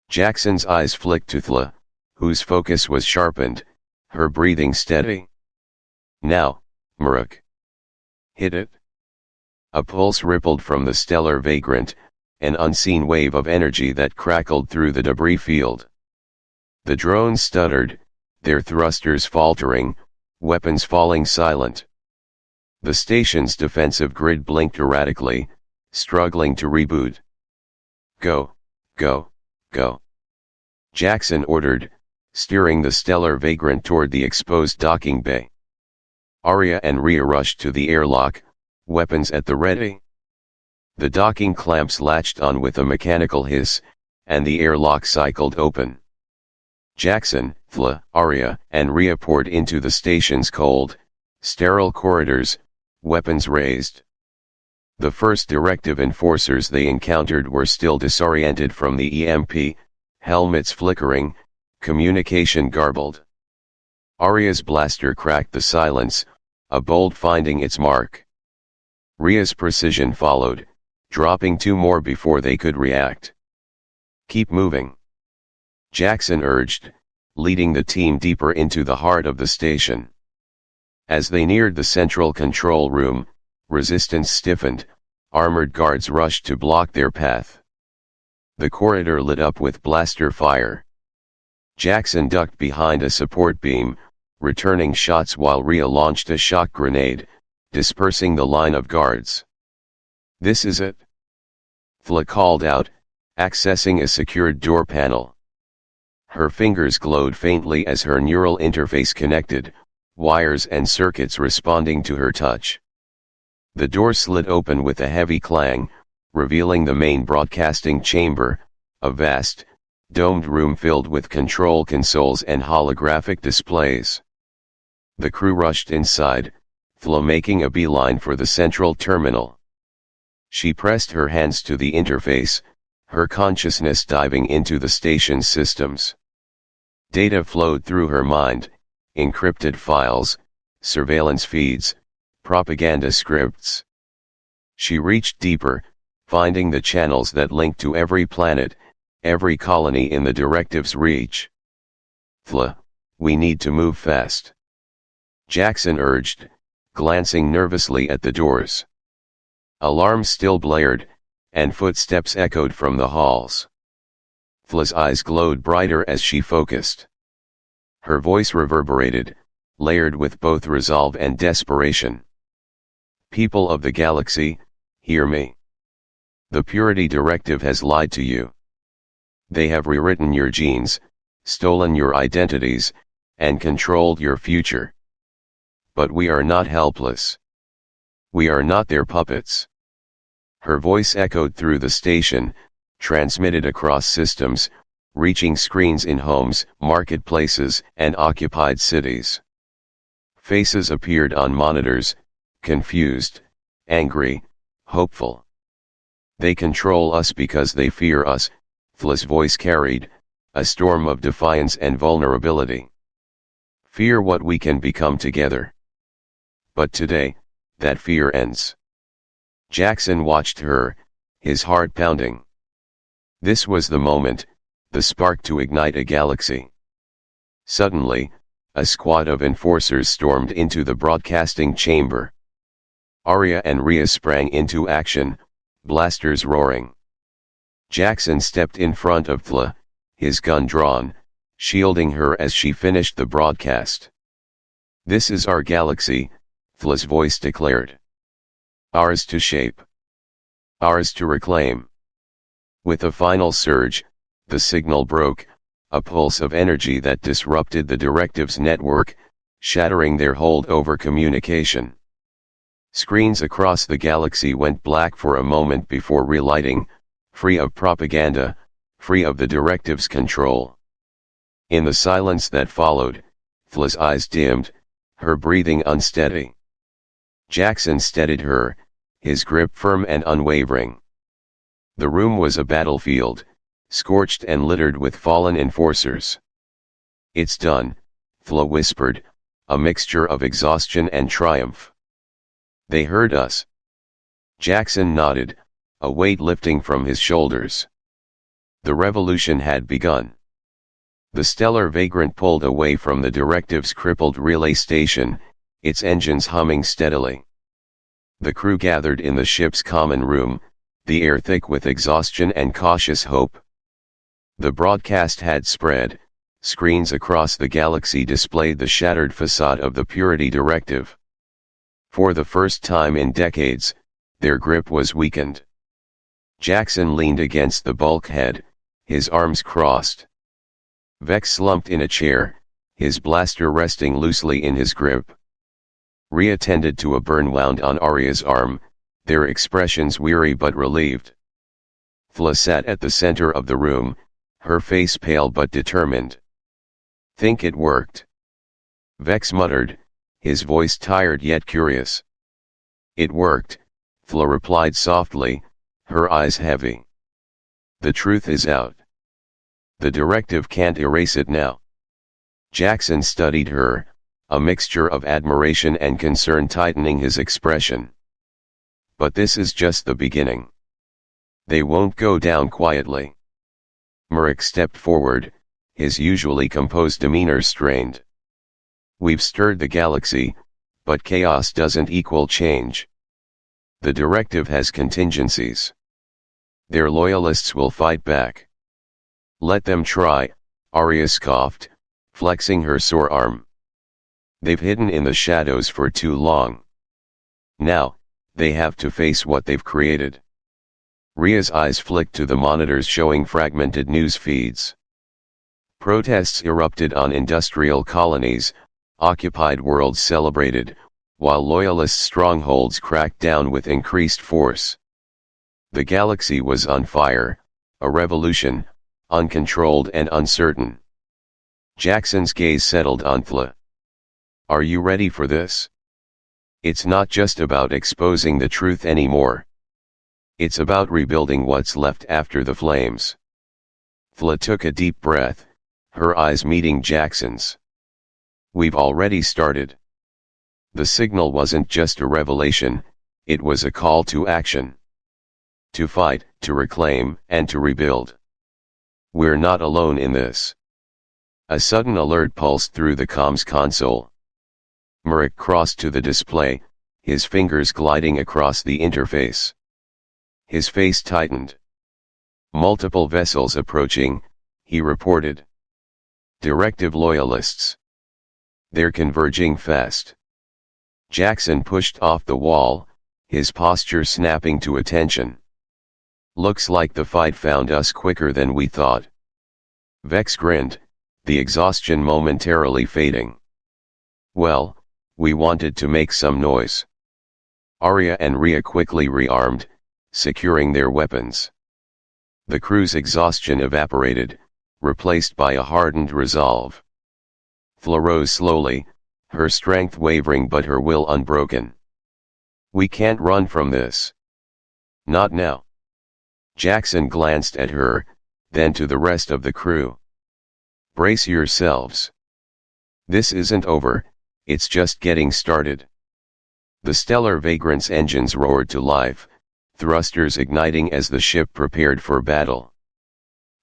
Jackson's eyes flicked to Thla, whose focus was sharpened, her breathing steady. Now, Murik. Hit it. A pulse rippled from the stellar vagrant, an unseen wave of energy that crackled through the debris field. The drones stuttered, their thrusters faltering, weapons falling silent. The station's defensive grid blinked erratically, struggling to reboot. Go, go, go. Jackson ordered, steering the stellar vagrant toward the exposed docking bay. Arya and Rhea rushed to the airlock, weapons at the ready. The docking clamps latched on with a mechanical hiss, and the airlock cycled open. Jackson, Thla, Arya, and Rhea poured into the station's cold, sterile corridors, weapons raised. The first directive enforcers they encountered were still disoriented from the EMP, helmets flickering, communication garbled. Arya's blaster cracked the silence, a bolt finding its mark. Rhea's precision followed, dropping two more before they could react. Keep moving. Jackson urged, leading the team deeper into the heart of the station. As they neared the central control room, resistance stiffened, armored guards rushed to block their path. The corridor lit up with blaster fire. Jackson ducked behind a support beam, returning shots while Rhea launched a shock grenade, dispersing the line of guards. This is it. Thla called out, accessing a secured door panel. Her fingers glowed faintly as her neural interface connected, wires and circuits responding to her touch. The door slid open with a heavy clang, revealing the main broadcasting chamber, a vast, domed room filled with control consoles and holographic displays. The crew rushed inside, Thla making a beeline for the central terminal. She pressed her hands to the interface, her consciousness diving into the station's systems. Data flowed through her mind, encrypted files, surveillance feeds, propaganda scripts. She reached deeper, finding the channels that linked to every planet, every colony in the directive's reach. Thla, we need to move fast. Jackson urged, glancing nervously at the doors. Alarms still blared, and footsteps echoed from the halls. Thla's eyes glowed brighter as she focused. Her voice reverberated, layered with both resolve and desperation. People of the galaxy, hear me. The Purity Directive has lied to you. They have rewritten your genes, stolen your identities, and controlled your future. But we are not helpless. We are not their puppets. Her voice echoed through the station, transmitted across systems, reaching screens in homes, marketplaces, and occupied cities. Faces appeared on monitors, confused, angry, hopeful. They control us because they fear us, Thla's voice carried, a storm of defiance and vulnerability. Fear what we can become together. But today, that fear ends. Jackson watched her, his heart pounding. This was the moment, the spark to ignite a galaxy. Suddenly, a squad of enforcers stormed into the broadcasting chamber. Arya and Rhea sprang into action, blasters roaring. Jackson stepped in front of Thla, his gun drawn, shielding her as she finished the broadcast. "This is our galaxy," Thla's voice declared. "Ours to shape. Ours to reclaim." With a final surge, the signal broke, a pulse of energy that disrupted the directive's network, shattering their hold over communication. Screens across the galaxy went black for a moment before relighting, free of propaganda, free of the directive's control. In the silence that followed, Thla's eyes dimmed, her breathing unsteady. Jackson steadied her, his grip firm and unwavering. The room was a battlefield, scorched and littered with fallen enforcers. "It's done," Thla whispered, a mixture of exhaustion and triumph. "They heard us." Jackson nodded, a weight lifting from his shoulders. The revolution had begun. The stellar vagrant pulled away from the directive's crippled relay station, its engines humming steadily. The crew gathered in the ship's common room, the air thick with exhaustion and cautious hope. The broadcast had spread, screens across the galaxy displayed the shattered facade of the Purity Directive. For the first time in decades, their grip was weakened. Jackson leaned against the bulkhead, his arms crossed. Vex slumped in a chair, his blaster resting loosely in his grip. Rhea tended to a burn wound on Arya's arm, their expressions weary but relieved. Thla sat at the center of the room, her face pale but determined. "Think it worked?" Vex muttered, his voice tired yet curious. "It worked," Thla replied softly, her eyes heavy. "The truth is out. The directive can't erase it now." Jackson studied her, a mixture of admiration and concern tightening his expression. "But this is just the beginning. They won't go down quietly." Merrick stepped forward, his usually composed demeanor strained. "We've stirred the galaxy, but chaos doesn't equal change. The directive has contingencies. Their loyalists will fight back." "Let them try," Arya scoffed, flexing her sore arm. "They've hidden in the shadows for too long. Now, they have to face what they've created." Rhea's eyes flicked to the monitors showing fragmented news feeds. Protests erupted on industrial colonies, occupied worlds celebrated, while loyalist strongholds cracked down with increased force. The galaxy was on fire, a revolution, uncontrolled and uncertain. Jackson's gaze settled on Thla. "Are you ready for this? It's not just about exposing the truth anymore. It's about rebuilding what's left after the flames." Thla took a deep breath, her eyes meeting Jackson's. "We've already started." The signal wasn't just a revelation, it was a call to action. To fight, to reclaim, and to rebuild. "We're not alone in this." A sudden alert pulsed through the comms console. Merrick crossed to the display, his fingers gliding across the interface. His face tightened. "Multiple vessels approaching," he reported. "Directive loyalists. They're converging fast." Jackson pushed off the wall, his posture snapping to attention. "Looks like the fight found us quicker than we thought." Vex grinned, the exhaustion momentarily fading. Well, we wanted to make some noise. Arya and Rhea quickly rearmed, securing their weapons. The crew's exhaustion evaporated, replaced by a hardened resolve. Thla rose slowly, her strength wavering but her will unbroken. We can't run from this. Not now. Jackson glanced at her, then to the rest of the crew. Brace yourselves. This isn't over, it's just getting started. The stellar vagrant's engines roared to life, thrusters igniting as the ship prepared for battle.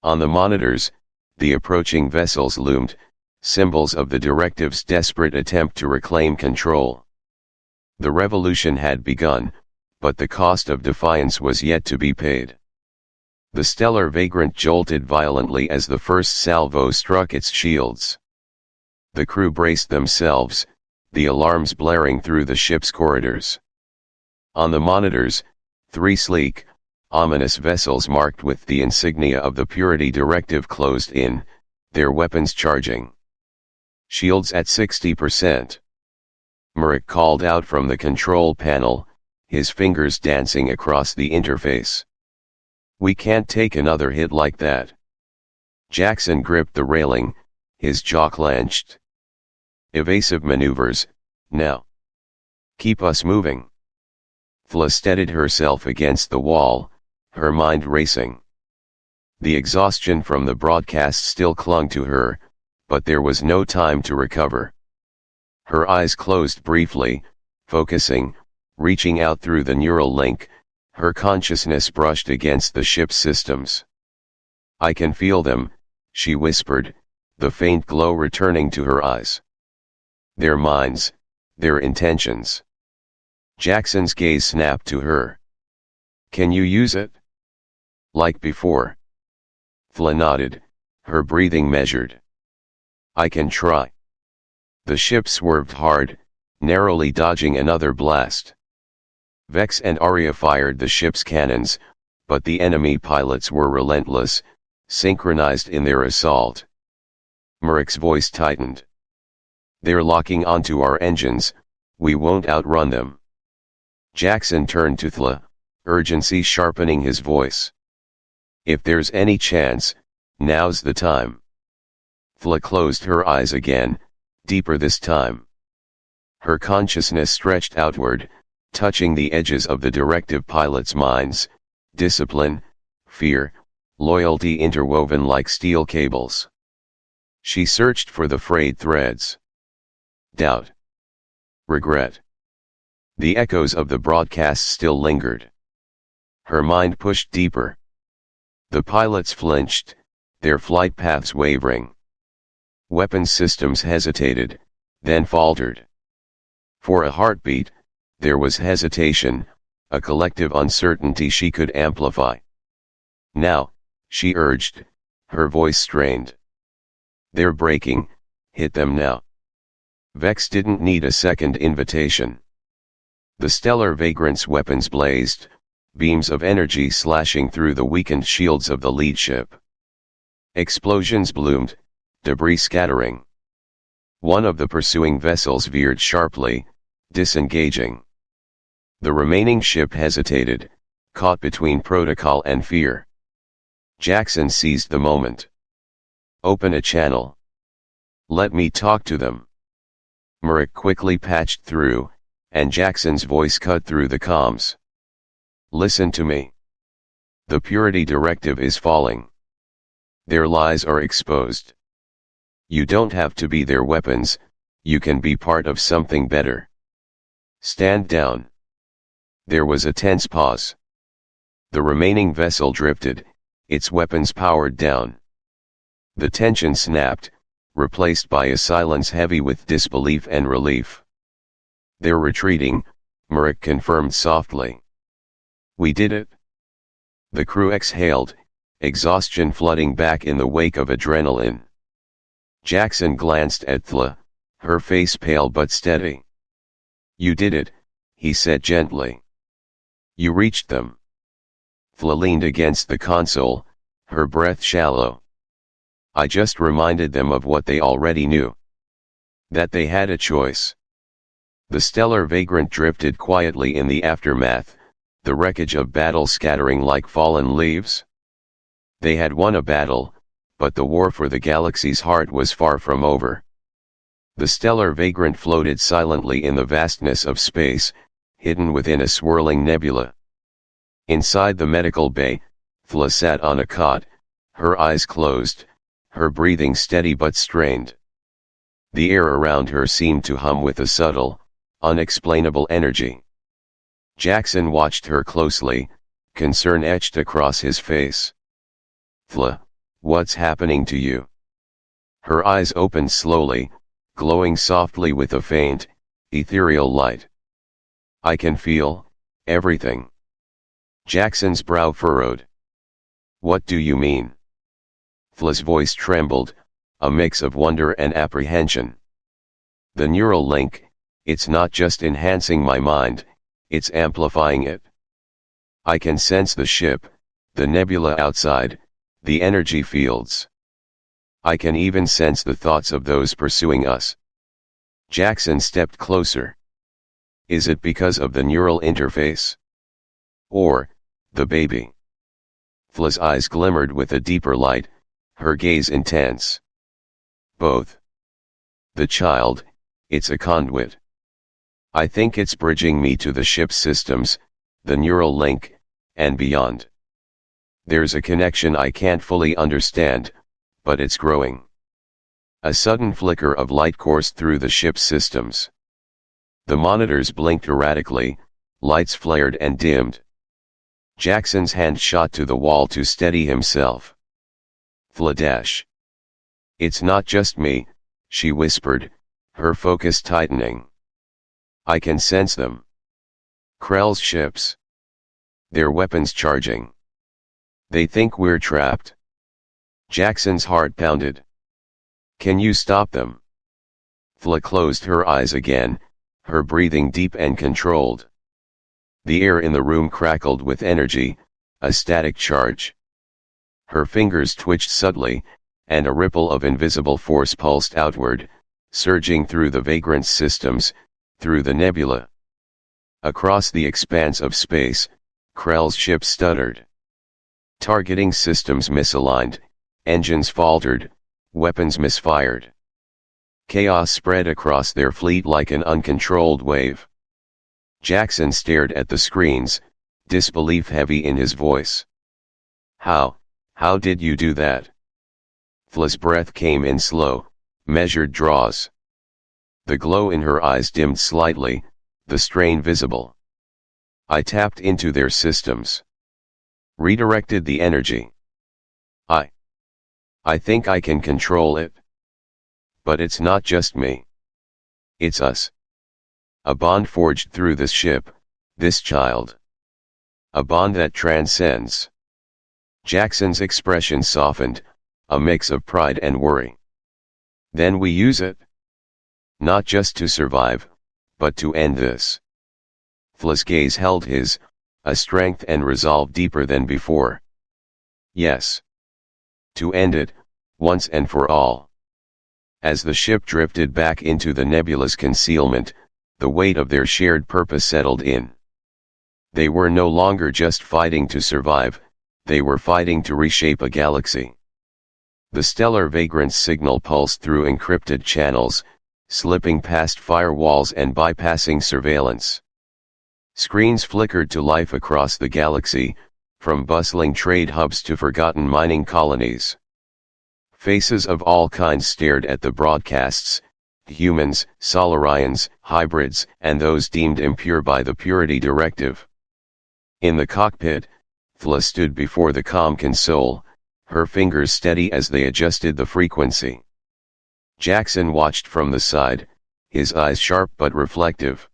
On the monitors, the approaching vessels loomed, symbols of the Directive's desperate attempt to reclaim control. The revolution had begun, but the cost of defiance was yet to be paid. The stellar vagrant jolted violently as the first salvo struck its shields. The crew braced themselves, the alarms blaring through the ship's corridors. On the monitors, 3 sleek, ominous vessels marked with the insignia of the Purity Directive closed in, their weapons charging. Shields at 60%. Merrick called out from the control panel, his fingers dancing across the interface. We can't take another hit like that. Jackson gripped the railing, his jaw clenched. Evasive maneuvers, now. Keep us moving. Thla steadied herself against the wall, her mind racing. The exhaustion from the broadcast still clung to her, but there was no time to recover. Her eyes closed briefly, focusing, reaching out through the neural link, her consciousness brushed against the ship's systems. I can feel them, she whispered, the faint glow returning to her eyes. Their minds, their intentions. Jackson's gaze snapped to her. Can you use it? Like before. Thla nodded, her breathing measured. I can try. The ship swerved hard, narrowly dodging another blast. Vex and Arya fired the ship's cannons, but the enemy pilots were relentless, synchronized in their assault. Merrick's voice tightened. They're locking onto our engines, we won't outrun them. Jackson turned to Thla, urgency sharpening his voice. If there's any chance, now's the time. Thla closed her eyes again, deeper this time. Her consciousness stretched outward, touching the edges of the Directive pilots' minds, discipline, fear, loyalty interwoven like steel cables. She searched for the frayed threads. Doubt. Regret. The echoes of the broadcast still lingered. Her mind pushed deeper. The pilots flinched, their flight paths wavering. Weapons systems hesitated, then faltered. For a heartbeat, there was hesitation, a collective uncertainty she could amplify. Now, she urged, her voice strained. They're breaking, hit them now. Vex didn't need a second invitation. The stellar vagrant's weapons blazed, beams of energy slashing through the weakened shields of the lead ship. Explosions bloomed, debris scattering. One of the pursuing vessels veered sharply, disengaging. The remaining ship hesitated, caught between protocol and fear. Jackson seized the moment. Open a channel. Let me talk to them. Merrick quickly patched through, and Jackson's voice cut through the comms. Listen to me. The Purity Directive is falling. Their lies are exposed. You don't have to be their weapons, you can be part of something better. Stand down. There was a tense pause. The remaining vessel drifted, its weapons powered down. The tension snapped, replaced by a silence heavy with disbelief and relief. They're retreating, Merrick confirmed softly. We did it. The crew exhaled, exhaustion flooding back in the wake of adrenaline. Jackson glanced at Thla, her face pale but steady. You did it, he said gently. You reached them. Thla leaned against the console, her breath shallow. I just reminded them of what they already knew. That they had a choice. The stellar vagrant drifted quietly in the aftermath, the wreckage of battle scattering like fallen leaves. They had won a battle, but the war for the galaxy's heart was far from over. The stellar vagrant floated silently in the vastness of space, hidden within a swirling nebula. Inside the medical bay, Thla sat on a cot, her eyes closed, her breathing steady but strained. The air around her seemed to hum with a subtle, unexplainable energy. Jackson watched her closely, concern etched across his face. "Thla, what's happening to you?" Her eyes opened slowly, glowing softly with a faint, ethereal light. "I can feel everything." Jackson's brow furrowed. "What do you mean?" Thla's voice trembled, a mix of wonder and apprehension. "The neural link, it's not just enhancing my mind, it's amplifying it. I can sense the ship, the nebula outside, the energy fields. I can even sense the thoughts of those pursuing us." Jackson stepped closer. "Is it because of the neural interface? Or, the baby?" Thla's eyes glimmered with a deeper light, her gaze intense. "Both. The child, it's a conduit. I think it's bridging me to the ship's systems, the neural link, and beyond. There's a connection I can't fully understand, but it's growing." A sudden flicker of light coursed through the ship's systems. The monitors blinked erratically, lights flared and dimmed. Jackson's hand shot to the wall to steady himself. "Thla. It's not just me," she whispered, her focus tightening. "I can sense them. Krell's ships. Their weapons charging. They think we're trapped." Jackson's heart pounded. "Can you stop them?" Thla closed her eyes again, her breathing deep and controlled. The air in the room crackled with energy, a static charge. Her fingers twitched subtly, and a ripple of invisible force pulsed outward, surging through the vagrant's systems, through the nebula. Across the expanse of space, Krell's ship stuttered. Targeting systems misaligned, engines faltered, weapons misfired. Chaos spread across their fleet like an uncontrolled wave. Jackson stared at the screens, disbelief heavy in his voice. How did you do that?" Thla's breath came in slow, measured draws. The glow in her eyes dimmed slightly, the strain visible. "I tapped into their systems. Redirected the energy. I think I can control it. But it's not just me. It's us. A bond forged through this ship, this child. A bond that transcends." Jackson's expression softened, a mix of pride and worry. "Then we use it? Not just to survive, but to end this." Thla's gaze held his, a strength and resolve deeper than before. "Yes. To end it, once and for all." As the ship drifted back into the nebula's concealment, the weight of their shared purpose settled in. They were no longer just fighting to survive, they were fighting to reshape a galaxy. The stellar vagrant's signal pulsed through encrypted channels, slipping past firewalls and bypassing surveillance. Screens flickered to life across the galaxy, from bustling trade hubs to forgotten mining colonies. Faces of all kinds stared at the broadcasts, humans, Solarians, hybrids, and those deemed impure by the Purity Directive. In the cockpit, Thla stood before the comm console, her fingers steady as they adjusted the frequency. Jackson watched from the side, his eyes sharp but reflective.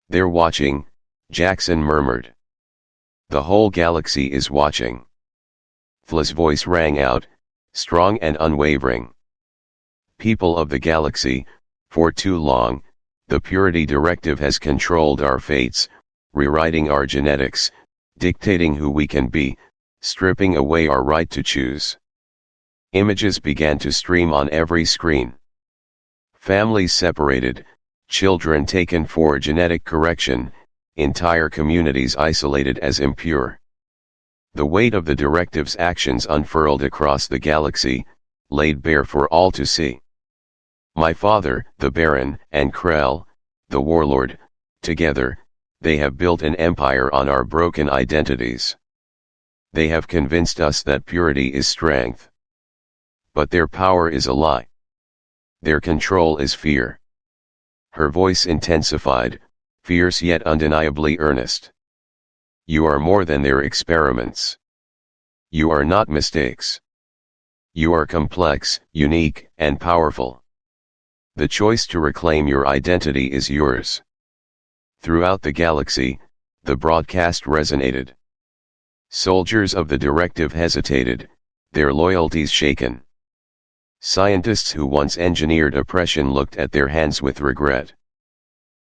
"They're watching," Jackson murmured. "The whole galaxy is watching." Thla's voice rang out, strong and unwavering. "People of the galaxy, for too long, the Purity Directive has controlled our fates, rewriting our genetics, dictating who we can be, stripping away our right to choose. Images began to stream on every screen. Families separated, children taken for genetic correction, entire communities isolated as impure. The weight of the directive's actions unfurled across the galaxy, laid bare for all to see. My father, the Baron, and Krell, the warlord, together, they have built an empire on our broken identities. They have convinced us that purity is strength. But their power is a lie. Their control is fear. Her voice intensified, fierce yet undeniably earnest. You are more than their experiments. You are not mistakes. You are complex, unique, and powerful. The choice to reclaim your identity is yours. Throughout the galaxy, the broadcast resonated. Soldiers of the directive hesitated, their loyalties shaken. Scientists who once engineered oppression looked at their hands with regret.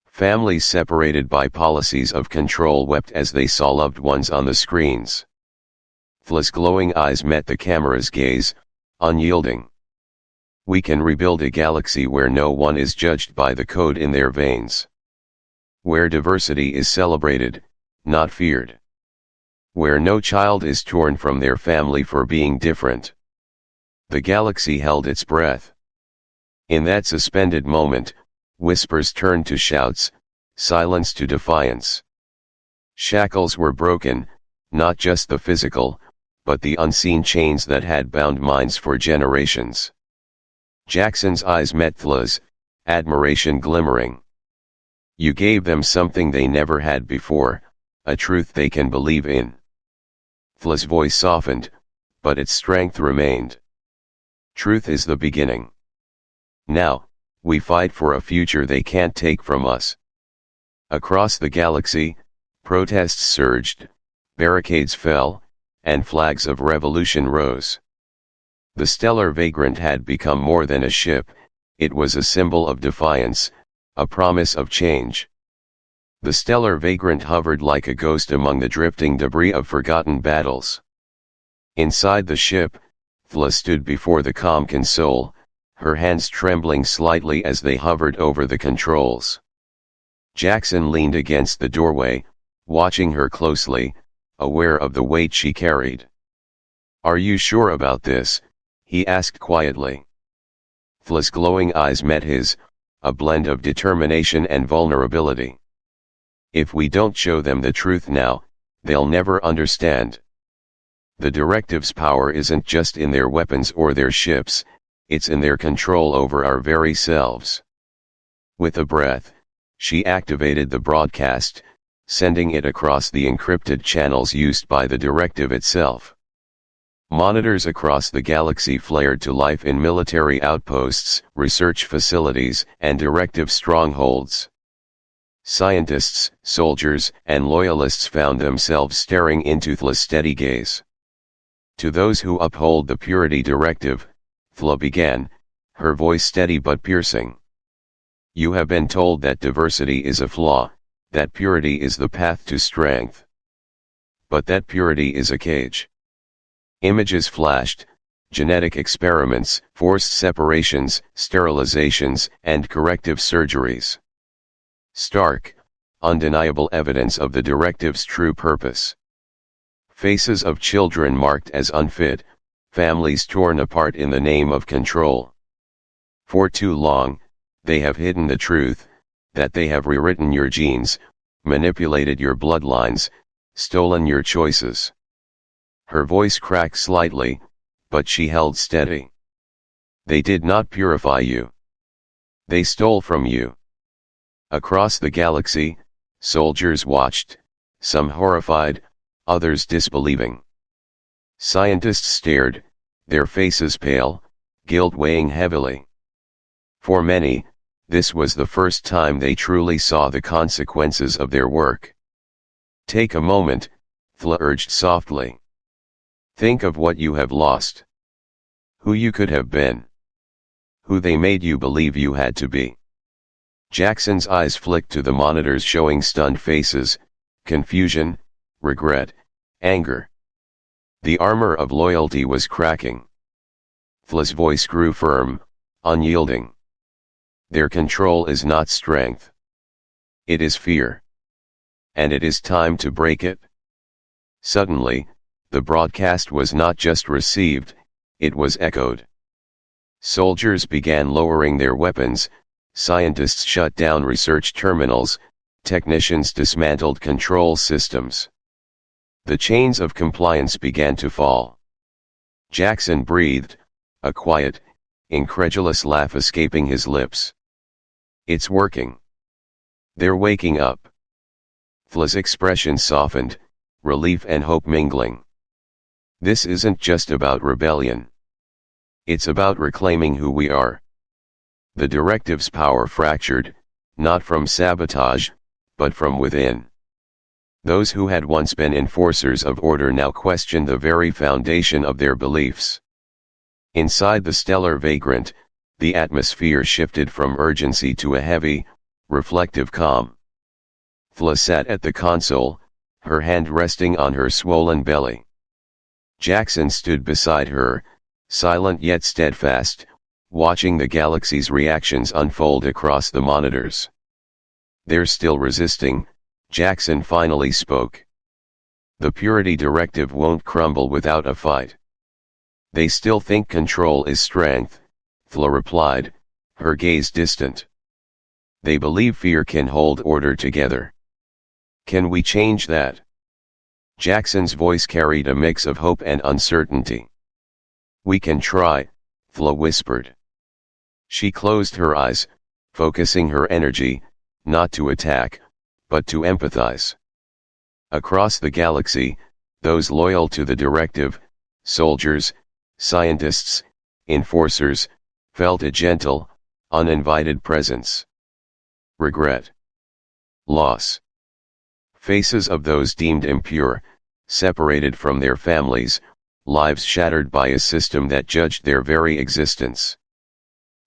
Families separated by policies of control wept as they saw loved ones on the screens. Thla's glowing eyes met the camera's gaze, unyielding. We can rebuild a galaxy where no one is judged by the code in their veins. Where diversity is celebrated, not feared. Where no child is torn from their family for being different. The galaxy held its breath. In that suspended moment, whispers turned to shouts, silence to defiance. Shackles were broken, not just the physical, but the unseen chains that had bound minds for generations. Jackson's eyes met Thla's, admiration glimmering. You gave them something they never had before, a truth they can believe in. Thla's voice softened, but its strength remained. Truth is the beginning. Now, we fight for a future they can't take from us. Across the galaxy, protests surged, barricades fell, and flags of revolution rose. The stellar vagrant had become more than a ship, it was a symbol of defiance, a promise of change. The stellar vagrant hovered like a ghost among the drifting debris of forgotten battles. Inside the ship, Thla stood before the calm console, her hands trembling slightly as they hovered over the controls. Jackson leaned against the doorway, watching her closely, aware of the weight she carried. Are you sure about this? He asked quietly. Thla's glowing eyes met his, a blend of determination and vulnerability. If we don't show them the truth now, they'll never understand. The directive's power isn't just in their weapons or their ships, it's in their control over our very selves. With a breath, she activated the broadcast, sending it across the encrypted channels used by the directive itself. Monitors across the galaxy flared to life in military outposts, research facilities, and directive strongholds. Scientists, soldiers, and loyalists found themselves staring into Thla's steady gaze. To those who uphold the Purity Directive, Thla began, her voice steady but piercing. You have been told that diversity is a flaw, that purity is the path to strength. But that purity is a cage. Images flashed, genetic experiments, forced separations, sterilizations, and corrective surgeries. Stark, undeniable evidence of the directive's true purpose. Faces of children marked as unfit, families torn apart in the name of control. For too long, they have hidden the truth, that they have rewritten your genes, manipulated your bloodlines, stolen your choices. Her voice cracked slightly, but she held steady. They did not purify you. They stole from you. Across the galaxy, soldiers watched, some horrified, others disbelieving. Scientists stared, their faces pale, guilt weighing heavily. For many, this was the first time they truly saw the consequences of their work. Take a moment, Thla urged softly. Think of what you have lost. Who you could have been. Who they made you believe you had to be. Jackson's eyes flicked to the monitors showing stunned faces, confusion, regret, anger. The armor of loyalty was cracking. Thla's voice grew firm, unyielding. Their control is not strength. It is fear. And it is time to break it. Suddenly, the broadcast was not just received, it was echoed. Soldiers began lowering their weapons, scientists shut down research terminals, technicians dismantled control systems. The chains of compliance began to fall. Jackson breathed, a quiet, incredulous laugh escaping his lips. It's working. They're waking up. Thla's expression softened, relief and hope mingling. This isn't just about rebellion. It's about reclaiming who we are. The directive's power fractured, not from sabotage, but from within. Those who had once been enforcers of order now questioned the very foundation of their beliefs. Inside the stellar vagrant, the atmosphere shifted from urgency to a heavy, reflective calm. Thla sat at the console, her hand resting on her swollen belly. Jackson stood beside her, silent yet steadfast, watching the galaxy's reactions unfold across the monitors. "They're still resisting," Jackson finally spoke. "The Purity Directive won't crumble without a fight." "They still think control is strength," Thla replied, her gaze distant. "They believe fear can hold order together. Can we change that?" Jackson's voice carried a mix of hope and uncertainty. "We can try," Thla whispered. She closed her eyes, focusing her energy, not to attack, but to empathize. Across the galaxy, those loyal to the directive, soldiers, scientists, enforcers, felt a gentle, uninvited presence. Regret. Loss. Faces of those deemed impure, separated from their families, lives shattered by a system that judged their very existence.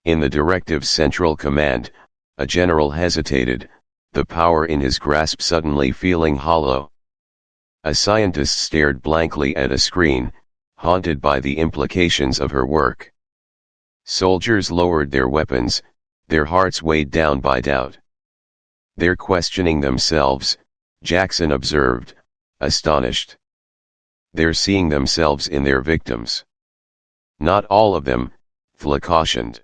In the directive's central command, a general hesitated, the power in his grasp suddenly feeling hollow. A scientist stared blankly at a screen, haunted by the implications of her work. Soldiers lowered their weapons, their hearts weighed down by doubt. "They're questioning themselves," Jackson observed, astonished. "They're seeing themselves in their victims." "Not all of them," Thla cautioned.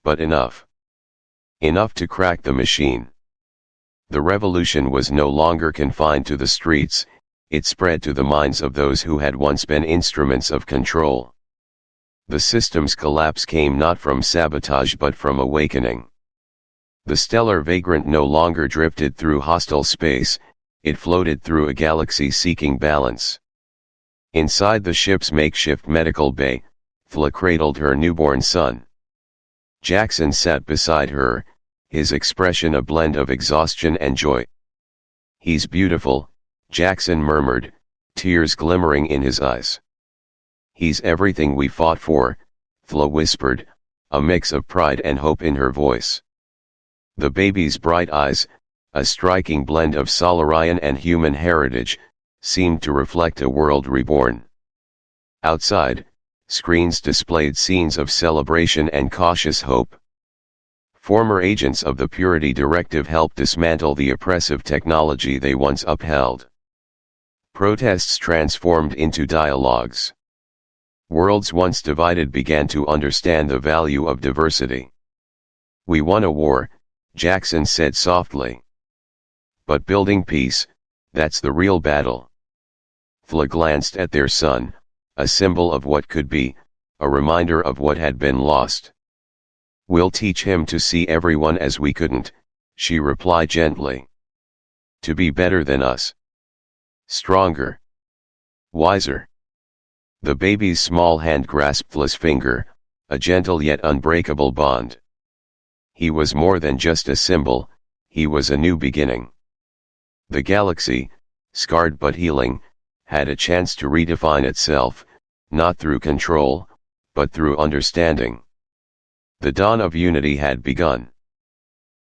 "But enough. Enough to crack the machine." The revolution was no longer confined to the streets, it spread to the minds of those who had once been instruments of control. The system's collapse came not from sabotage but from awakening. The stellar vagrant no longer drifted through hostile space, it floated through a galaxy seeking balance. Inside the ship's makeshift medical bay, Thla cradled her newborn son. Jackson sat beside her, his expression a blend of exhaustion and joy. "He's beautiful," Jackson murmured, tears glimmering in his eyes. "He's everything we fought for," Thla whispered, a mix of pride and hope in her voice. The baby's bright eyes, a striking blend of Solarian and human heritage, seemed to reflect a world reborn. Outside, screens displayed scenes of celebration and cautious hope. Former agents of the Purity Directive helped dismantle the oppressive technology they once upheld. Protests transformed into dialogues. Worlds once divided began to understand the value of diversity. "We won a war," Jackson said softly. "But building peace, that's the real battle." Thla glanced at their son, a symbol of what could be, a reminder of what had been lost. "We'll teach him to see everyone as we couldn't," she replied gently. "To be better than us. Stronger. Wiser." The baby's small hand grasped Thla's finger, a gentle yet unbreakable bond. He was more than just a symbol, he was a new beginning. The galaxy, scarred but healing, had a chance to redefine itself, not through control, but through understanding. The dawn of unity had begun.